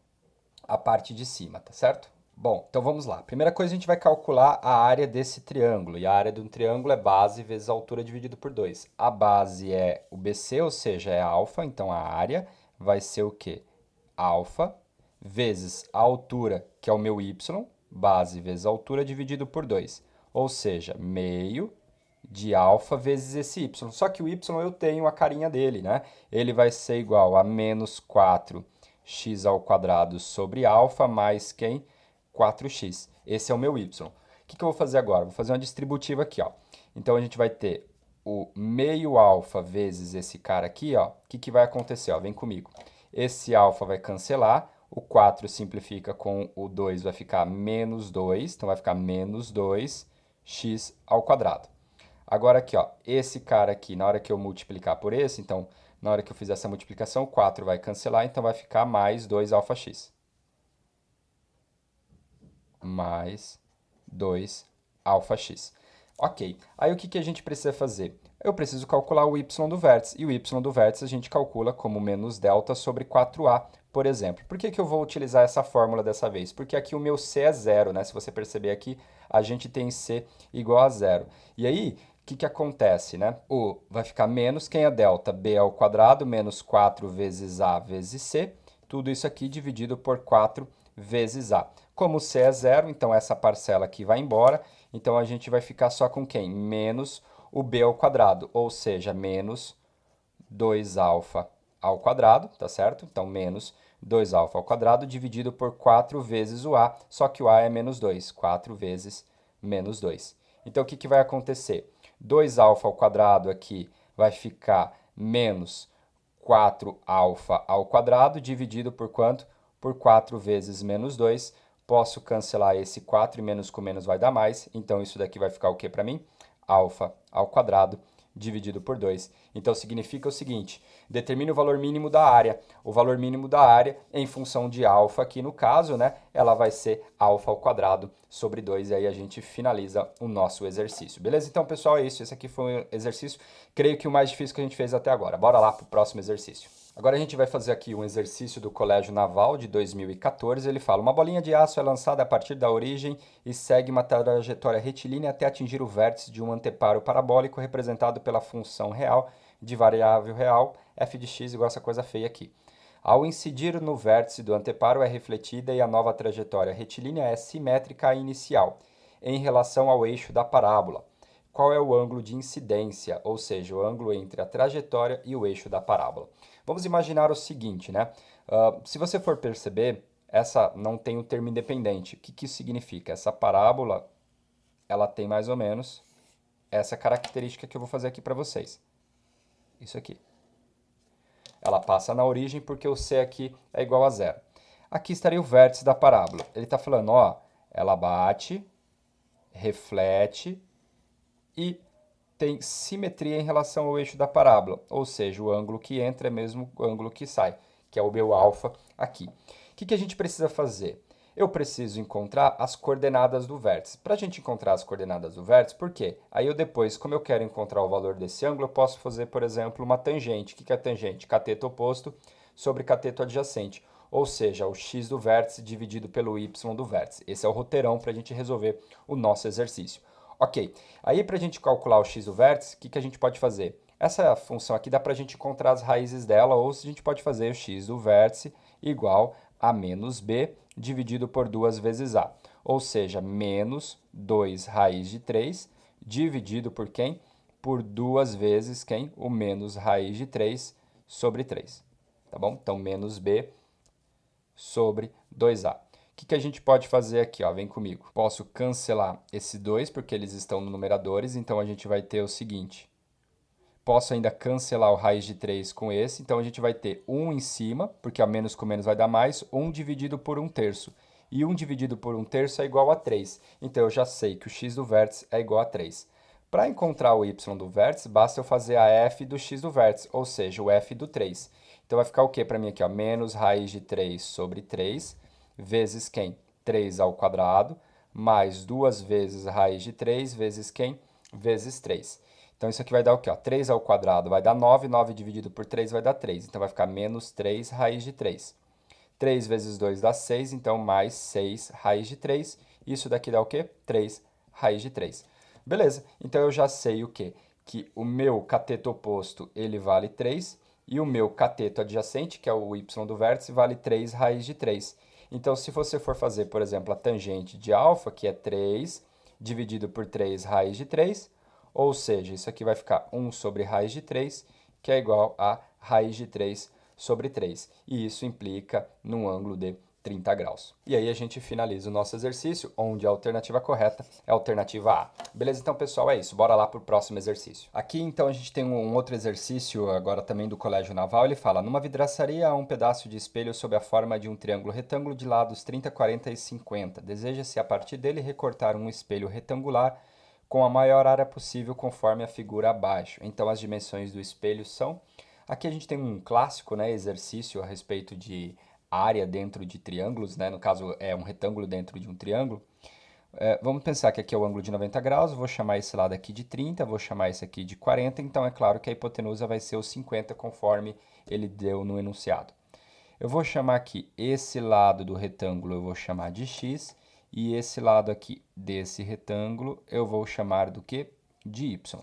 à parte de cima, tá certo? Bom, então vamos lá. Primeira coisa, a gente vai calcular a área desse triângulo. E a área de um triângulo é base vezes a altura dividido por 2. A base é o BC, ou seja, é alfa. Então, a área vai ser o quê? Alfa vezes a altura, que é o meu y. Base vezes a altura dividido por 2. Ou seja, meio de alfa vezes esse y. Só que o y eu tenho a carinha dele, né? Ele vai ser igual a menos 4x ao quadrado sobre alfa mais quem? 4x. Esse é o meu y. O que eu vou fazer agora? Vou fazer uma distributiva aqui, ó. Então, a gente vai ter o meio alfa vezes esse cara aqui, ó. O que vai acontecer? Ó? Vem comigo. Esse alfa vai cancelar, o 4 simplifica com o 2, vai ficar menos 2, então vai ficar menos 2x ao quadrado. Agora aqui, ó, esse cara aqui, na hora que eu multiplicar por esse, então, na hora que eu fizer essa multiplicação, o 4 vai cancelar, então vai ficar mais 2 alfa x. Mais 2 alfa x. Ok, aí o que a gente precisa fazer? Eu preciso calcular o y do vértice, e o y do vértice a gente calcula como menos delta sobre 4a, por exemplo. Por que eu vou utilizar essa fórmula dessa vez? Porque aqui o meu c é zero, né? Se você perceber aqui, a gente tem c igual a zero. E aí, o que acontece, né? O vai ficar menos, quem é delta? B ao quadrado, menos 4 vezes a vezes c. Tudo isso aqui dividido por 4 vezes a. Como c é zero, então essa parcela aqui vai embora. Então, a gente vai ficar só com quem? Menos o b ao quadrado, ou seja, menos 2α ao quadrado, tá certo? Então, menos 2α ao quadrado dividido por 4 vezes o a, só que o a é menos 2, 4 vezes menos 2. Então, o que vai acontecer? 2α ao quadrado aqui vai ficar menos 4α ao quadrado dividido por quanto? Por 4 vezes menos 2. Posso cancelar esse 4 e menos com menos vai dar mais. Então, isso daqui vai ficar o que para mim? Alfa ao quadrado dividido por 2. Então, significa o seguinte, determine o valor mínimo da área. O valor mínimo da área, em função de alfa aqui no caso, né, ela vai ser alfa ao quadrado sobre 2, e aí a gente finaliza o nosso exercício. Beleza? Então, pessoal, é isso. Esse aqui foi um exercício, creio que o mais difícil que a gente fez até agora. Bora lá para o próximo exercício. Agora a gente vai fazer aqui um exercício do Colégio Naval de 2014. Ele fala, uma bolinha de aço é lançada a partir da origem e segue uma trajetória retilínea até atingir o vértice de um anteparo parabólico representado pela função real de variável real, f de x igual a essa coisa feia aqui. Ao incidir no vértice do anteparo é refletida e a nova trajetória retilínea é simétrica à inicial, em relação ao eixo da parábola. Qual é o ângulo de incidência, ou seja, o ângulo entre a trajetória e o eixo da parábola? Vamos imaginar o seguinte, né? Se você for perceber, essa não tem o termo independente. O que isso significa? Essa parábola, ela tem mais ou menos essa característica que eu vou fazer aqui para vocês. Isso aqui. Ela passa na origem porque o C aqui é igual a zero. Aqui estaria o vértice da parábola. Ele está falando, ó, ela bate, reflete e tem simetria em relação ao eixo da parábola, ou seja, o ângulo que entra é mesmo o ângulo que sai, que é o meu alfa aqui. O que a gente precisa fazer? Eu preciso encontrar as coordenadas do vértice. Para a gente encontrar as coordenadas do vértice, por quê? Aí eu depois, como eu quero encontrar o valor desse ângulo, eu posso fazer, por exemplo, uma tangente. O que é tangente? Cateto oposto sobre cateto adjacente, ou seja, o x do vértice dividido pelo y do vértice. Esse é o roteirão para a gente resolver o nosso exercício. Ok, aí para a gente calcular o x do vértice, o que a gente pode fazer? Essa função aqui dá para a gente encontrar as raízes dela, ou se a gente pode fazer o x do vértice igual a menos b dividido por 2 vezes a. Ou seja, menos 2 raiz de 3 dividido por quem? Por 2 vezes quem? O menos raiz de 3 sobre 3. Tá bom? Então, menos b sobre 2a. O que a gente pode fazer aqui? Ó? Vem comigo. Posso cancelar esse 2, porque eles estão no numeradores, então a gente vai ter o seguinte. Posso ainda cancelar o raiz de 3 com esse, então a gente vai ter 1 em cima, porque a menos com menos vai dar mais, 1 dividido por 1/3. E 1 dividido por 1/3 é igual a 3. Então eu já sei que o x do vértice é igual a 3. Para encontrar o y do vértice, basta eu fazer a f do x do vértice, ou seja, o f do 3. Então vai ficar o que para mim aqui? Ó? Menos raiz de 3 sobre 3, vezes quem? 3 ao quadrado, mais 2 vezes raiz de 3, vezes quem? Vezes 3. Então, isso aqui vai dar o quê? Ó, 3 ao quadrado vai dar 9, 9 dividido por 3 vai dar 3. Então, vai ficar menos 3 raiz de 3. 3 vezes 2 dá 6, então mais 6 raiz de 3. Isso daqui dá o quê? 3 raiz de 3. Beleza, então eu já sei o quê? Que o meu cateto oposto, ele vale 3, e o meu cateto adjacente, que é o y do vértice, vale 3 raiz de 3. Então, se você for fazer, por exemplo, a tangente de alfa, que é 3 dividido por 3 raiz de 3, ou seja, isso aqui vai ficar 1 sobre raiz de 3, que é igual a raiz de 3 sobre 3. E isso implica num ângulo de 30 graus. E aí a gente finaliza o nosso exercício, onde a alternativa correta é a alternativa A. Beleza? Então, pessoal, é isso. Bora lá para o próximo exercício. Aqui, então, a gente tem um outro exercício, agora também do Colégio Naval. Ele fala, numa vidraçaria há um pedaço de espelho sob a forma de um triângulo retângulo de lados 30, 40 e 50. Deseja-se, a partir dele, recortar um espelho retangular com a maior área possível conforme a figura abaixo. Então, as dimensões do espelho são... Aqui a gente tem um clássico, né, exercício a respeito de área dentro de triângulos, né? No caso, é um retângulo dentro de um triângulo. Vamos pensar que aqui é o ângulo de 90 graus, vou chamar esse lado aqui de 30, vou chamar esse aqui de 40, então é claro que a hipotenusa vai ser o 50 conforme ele deu no enunciado. Eu vou chamar aqui esse lado do retângulo, eu vou chamar de x, e esse lado aqui desse retângulo eu vou chamar do que? De y.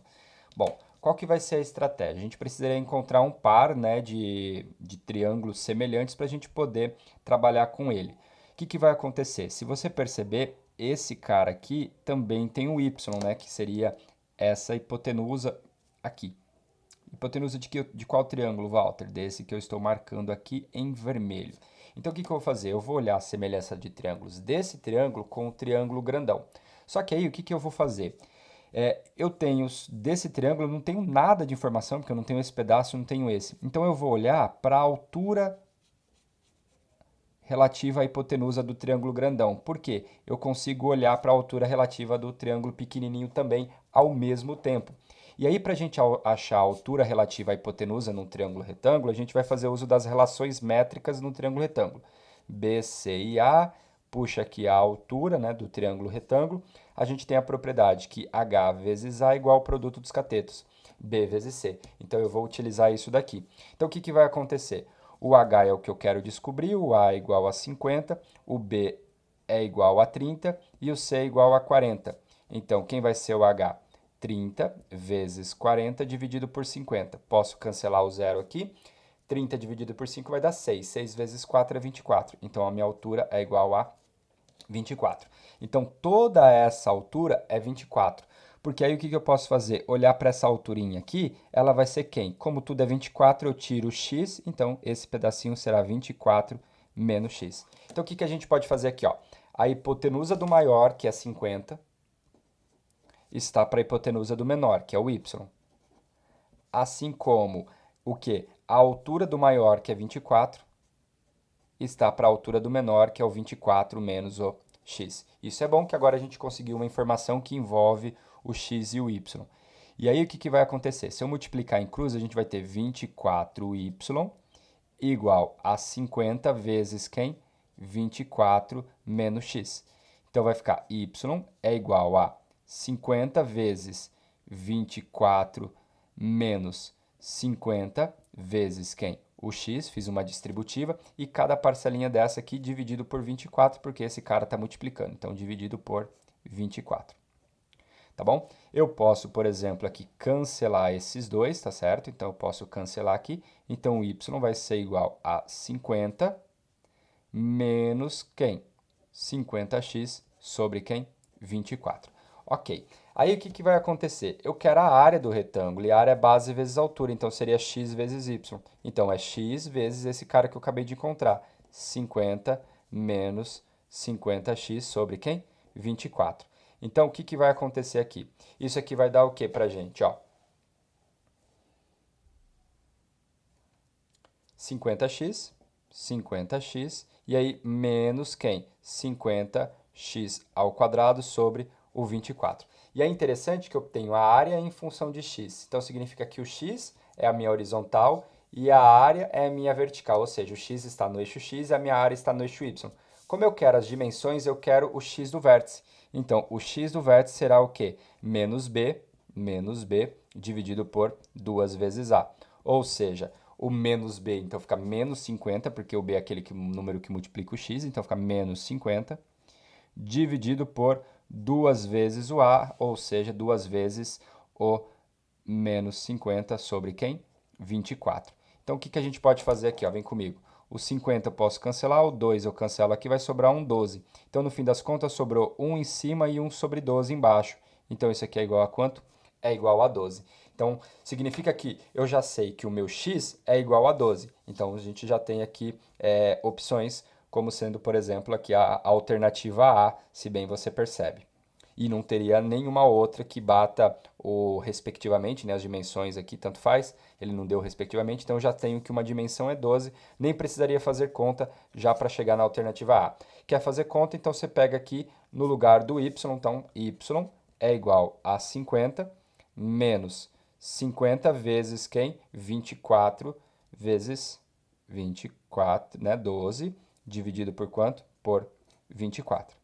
Bom, qual que vai ser a estratégia? A gente precisaria encontrar um par, né, de triângulos semelhantes para a gente poder trabalhar com ele. O que vai acontecer? Se você perceber, esse cara aqui também tem o y, né, que seria essa hipotenusa aqui. Hipotenusa de qual triângulo, Walter? Desse que eu estou marcando aqui em vermelho. Então, o que eu vou fazer? Eu vou olhar a semelhança de triângulos desse triângulo com o triângulo grandão. Só que aí, o que eu vou fazer? Eu tenho desse triângulo, eu não tenho nada de informação, porque eu não tenho esse pedaço, eu não tenho esse. Então, eu vou olhar para a altura relativa à hipotenusa do triângulo grandão. Por quê? Eu consigo olhar para a altura relativa do triângulo pequenininho também ao mesmo tempo. E aí, para a gente achar a altura relativa à hipotenusa num triângulo retângulo, a gente vai fazer uso das relações métricas no triângulo retângulo. B, C e A, puxa aqui a altura, né, do triângulo retângulo. A gente tem a propriedade que H vezes A é igual ao produto dos catetos, B vezes C. Então, eu vou utilizar isso daqui. Então, o que vai acontecer? O H é o que eu quero descobrir, o A é igual a 50, o B é igual a 30 e o C é igual a 40. Então, quem vai ser o H? 30 vezes 40 dividido por 50. Posso cancelar o zero aqui. 30 dividido por 5 vai dar 6. 6 vezes 4 é 24. Então, a minha altura é igual a 24. Então, toda essa altura é 24. Porque aí o que eu posso fazer? Olhar para essa alturinha aqui, ela vai ser quem? Como tudo é 24, eu tiro x, então esse pedacinho será 24 menos x. Então, o que a gente pode fazer aqui? Ó? A hipotenusa do maior, que é 50, está para a hipotenusa do menor, que é o y. Assim como o quê? A altura do maior, que é 24, está para a altura do menor, que é o 24 menos o x. Isso é bom que agora a gente conseguiu uma informação que envolve o x e o y. E aí, o que vai acontecer? Se eu multiplicar em cruz, a gente vai ter 24y igual a 50 vezes quem? 24 menos x. Então, vai ficar y é igual a 50 vezes 24 menos 50 vezes quem? O x, fiz uma distributiva, e cada parcelinha dessa aqui dividido por 24, porque esse cara está multiplicando. Então, dividido por 24. Tá bom? Eu posso, por exemplo, aqui cancelar esses dois, tá certo? Então, eu posso cancelar aqui. Então, o y vai ser igual a 50 menos quem? 50x sobre quem? 24. Ok. Aí, o que vai acontecer? Eu quero a área do retângulo, e a área é base vezes altura, então seria x vezes y. Então, é x vezes esse cara que eu acabei de encontrar. 50 menos 50x sobre quem? 24. Então, o que vai acontecer aqui? Isso aqui vai dar o que para a gente? Ó, 50x, 50x, e aí menos quem? 50x ao quadrado sobre o 24. E é interessante que eu tenho a área em função de x. Então, significa que o x é a minha horizontal e a área é a minha vertical, ou seja, o x está no eixo x e a minha área está no eixo y. Como eu quero as dimensões, eu quero o x do vértice. Então, o x do vértice será o quê? Menos b dividido por 2 vezes a. Ou seja, o menos b, então fica menos 50, porque o b é aquele número que multiplica o x, então fica menos 50, dividido por 2 vezes o a, ou seja, 2 vezes o menos 50 sobre quem? 24. Então, o que a gente pode fazer aqui? Ó, vem comigo. O 50 eu posso cancelar, o 2 eu cancelo aqui, vai sobrar um 12. Então, no fim das contas, sobrou 1 em cima e 1 sobre 12 embaixo. Então, isso aqui é igual a quanto? É igual a 12. Então, significa que eu já sei que o meu x é igual a 12. Então, a gente já tem aqui opções, como sendo, por exemplo, aqui a alternativa A, se bem você percebe. E não teria nenhuma outra que bata o respectivamente, né, as dimensões aqui, tanto faz, ele não deu respectivamente, então eu já tenho que uma dimensão é 12, nem precisaria fazer conta já para chegar na alternativa A. Quer fazer conta, então você pega aqui no lugar do y, então y é igual a 50 menos 50 vezes quem? 24 vezes 24, né, 12, dividido por quanto? Por 24.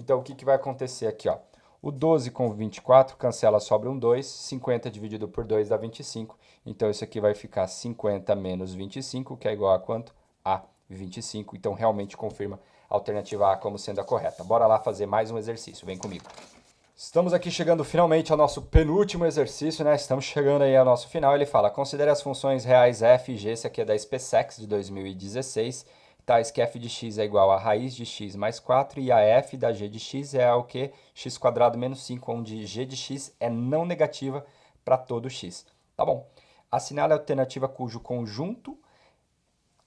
Então, o que vai acontecer aqui? Ó? O 12 com 24 cancela, sobra um 2. 50 dividido por 2 dá 25. Então, isso aqui vai ficar 50 menos 25, que é igual a quanto? A 25. Então, realmente confirma a alternativa A como sendo a correta. Bora lá fazer mais um exercício. Vem comigo. Estamos aqui chegando finalmente ao nosso penúltimo exercício, né? Estamos chegando aí ao nosso final. Ele fala, considere as funções reais f e g, esse aqui é da SpaceX de 2016, tais que f de x é igual a raiz de x mais 4 e a f da g de x é o que? X quadrado menos 5, onde g de x é não negativa para todo x. Tá bom. Assinale a alternativa cujo conjunto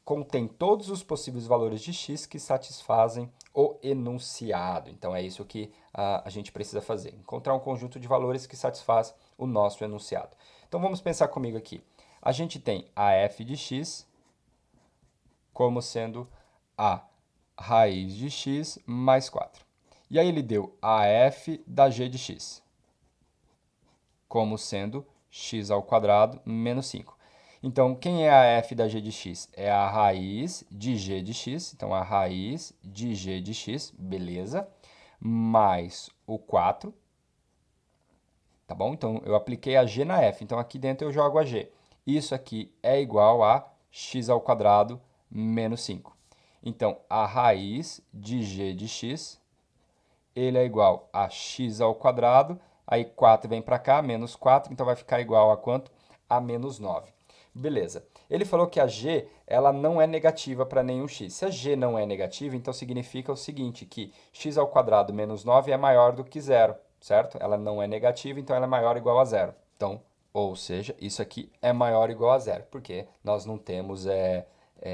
contém todos os possíveis valores de x que satisfazem o enunciado. Então, é isso que a gente precisa fazer. Encontrar um conjunto de valores que satisfaz o nosso enunciado. Então, vamos pensar comigo aqui. A gente tem a f de x como sendo a raiz de x mais 4. E aí ele deu a f da g de x como sendo x ao quadrado menos 5. Então, quem é a f da g de x? É a raiz de g de x. Então, a raiz de g de x, beleza, mais o 4. Tá bom? Então, eu apliquei a g na f. Então, aqui dentro eu jogo a g. Isso aqui é igual a x ao quadrado menos 5. Então, a raiz de g de x, ele é igual a x ao quadrado. Aí, 4 vem para cá, menos 4. Então, vai ficar igual a quanto? A menos 9. Beleza. Ele falou que a g ela não é negativa para nenhum x. Se a g não é negativa, então significa o seguinte, que x ao quadrado menos 9 é maior do que zero, certo? Ela não é negativa, então ela é maior ou igual a zero. Então, ou seja, isso aqui é maior ou igual a zero, porque nós não temos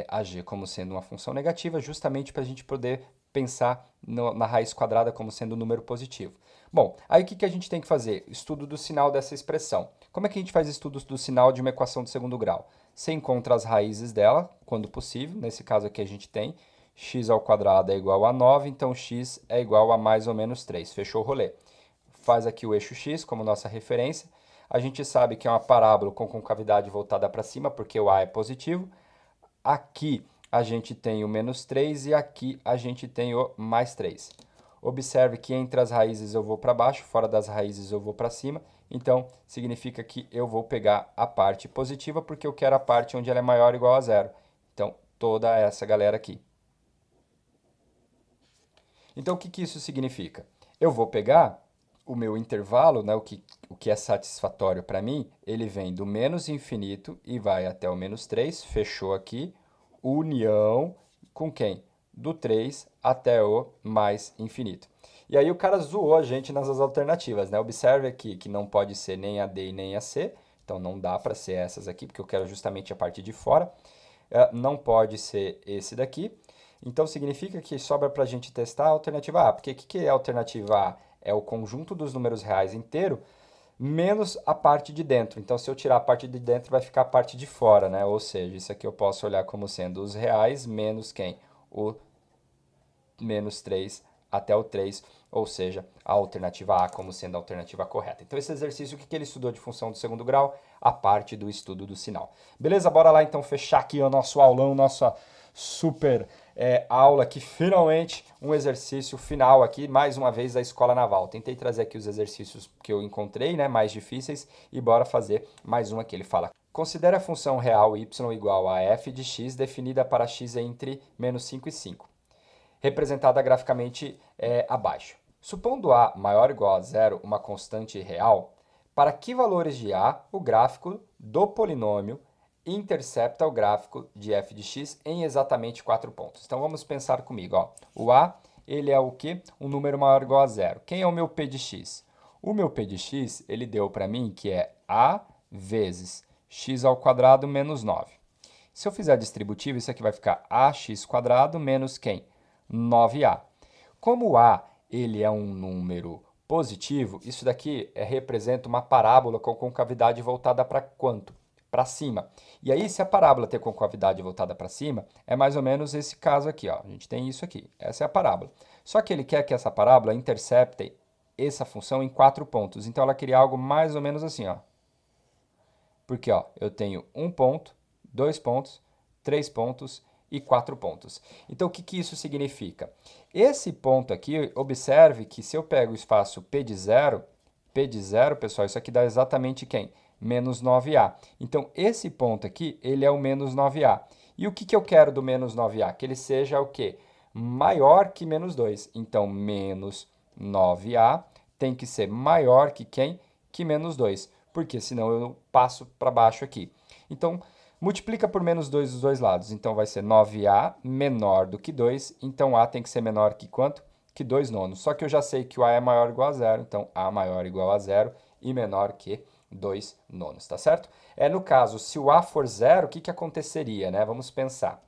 a g como sendo uma função negativa, justamente para a gente poder pensar na raiz quadrada como sendo um número positivo. Bom, aí o que a gente tem que fazer? Estudo do sinal dessa expressão. Como é que a gente faz estudos do sinal de uma equação de segundo grau? Você encontra as raízes dela, quando possível. Nesse caso aqui a gente tem x ao quadrado é igual a 9, então x é igual a mais ou menos 3. Fechou o rolê. faz aqui o eixo x como nossa referência. A gente sabe que é uma parábola com concavidade voltada para cima, porque o a é positivo. Aqui a gente tem o menos 3 e aqui a gente tem o mais 3. Observe que entre as raízes eu vou para baixo, fora das raízes eu vou para cima. Então, significa que eu vou pegar a parte positiva, porque eu quero a parte onde ela é maior ou igual a zero. Então, toda essa galera aqui. Então, o que isso significa? Eu vou pegar o meu intervalo, né, o que é satisfatório para mim, ele vem do menos infinito e vai até o menos 3, fechou aqui, união com quem? Do 3 até o mais infinito. E aí o cara zoou a gente nessas alternativas, né? Observe aqui que não pode ser nem a D e nem a C, então não dá para ser essas aqui, porque eu quero justamente a parte de fora. Não pode ser esse daqui. Então significa que sobra para a gente testar a alternativa A, porque o que é a alternativa A? É o conjunto dos números reais inteiro menos a parte de dentro. Então, se eu tirar a parte de dentro, vai ficar a parte de fora, né? Ou seja, isso aqui eu posso olhar como sendo os reais menos quem? O menos 3 até o 3, ou seja, a alternativa A como sendo a alternativa correta. Então, esse exercício, o que ele estudou de função do segundo grau? A parte do estudo do sinal. Beleza? Bora lá, então, fechar aqui o nosso aulão, nossa super aula aqui, finalmente, um exercício final aqui, mais uma vez, da Escola Naval. Tentei trazer aqui os exercícios que eu encontrei, né, mais difíceis, e bora fazer mais um aqui. Ele fala: considere a função real y igual a f de x definida para x entre menos 5 e 5, representada graficamente abaixo. Supondo a maior ou igual a zero uma constante real, para que valores de a o gráfico do polinômio intercepta o gráfico de f de x em exatamente 4 pontos. Então vamos pensar comigo. Ó. O a ele é o quê? Um número maior ou igual a zero. Quem é o meu p de x? O meu p de x ele deu para mim que é a vezes x ao quadrado menos 9. Se eu fizer a distributiva, isso aqui vai ficar ax quadrado menos quem? 9a. Como o a ele é um número positivo, isso daqui representa uma parábola com concavidade voltada para quanto? Para cima. E aí, se a parábola ter concavidade voltada para cima, é mais ou menos esse caso aqui. Ó. A gente tem isso aqui. Essa é a parábola. Só que ele quer que essa parábola intercepte essa função em 4 pontos. Então, ela cria algo mais ou menos assim. Ó. Porque ó, eu tenho 1 ponto, 2 pontos, 3 pontos e 4 pontos. Então, o que isso significa? Esse ponto aqui, observe que se eu pego o espaço P de zero, pessoal, isso aqui dá exatamente quem? Menos 9a. Então, esse ponto aqui, ele é o menos 9a. E o que eu quero do menos 9a? Que ele seja o quê? Maior que menos 2. Então, menos 9a tem que ser maior que quem? Que menos 2. Porque senão eu passo para baixo aqui. Então, multiplica por menos 2 dos dois lados. Então, vai ser 9a menor do que 2. Então, a tem que ser menor que quanto? Que 2 nonos. Só que eu já sei que o a é maior ou igual a zero. Então, a maior ou igual a zero e menor que 2 nonos, tá certo? No caso, se o a for zero, o que aconteceria, né? Vamos pensar.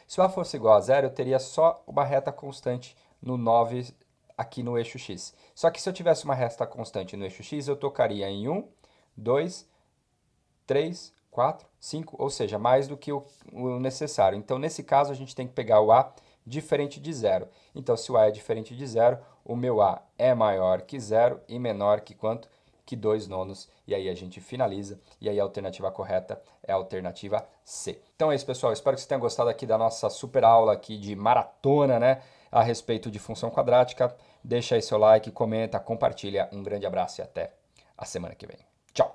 Se o a fosse igual a zero, eu teria só uma reta constante no 9 aqui no eixo x. Só que se eu tivesse uma reta constante no eixo x, eu tocaria em 1, 2, 3, 4, 5, ou seja, mais do que o necessário. Então, nesse caso, a gente tem que pegar o a diferente de zero. Então, se o a é diferente de zero, o meu a é maior que zero e menor que quanto? Que 2 nonos. E aí a gente finaliza. E aí a alternativa correta é a alternativa C. Então é isso, pessoal. Espero que vocês tenham gostado aqui da nossa super aula aqui de maratona, né? A respeito de função quadrática. Deixa aí seu like, comenta, compartilha. Um grande abraço e até a semana que vem. Tchau!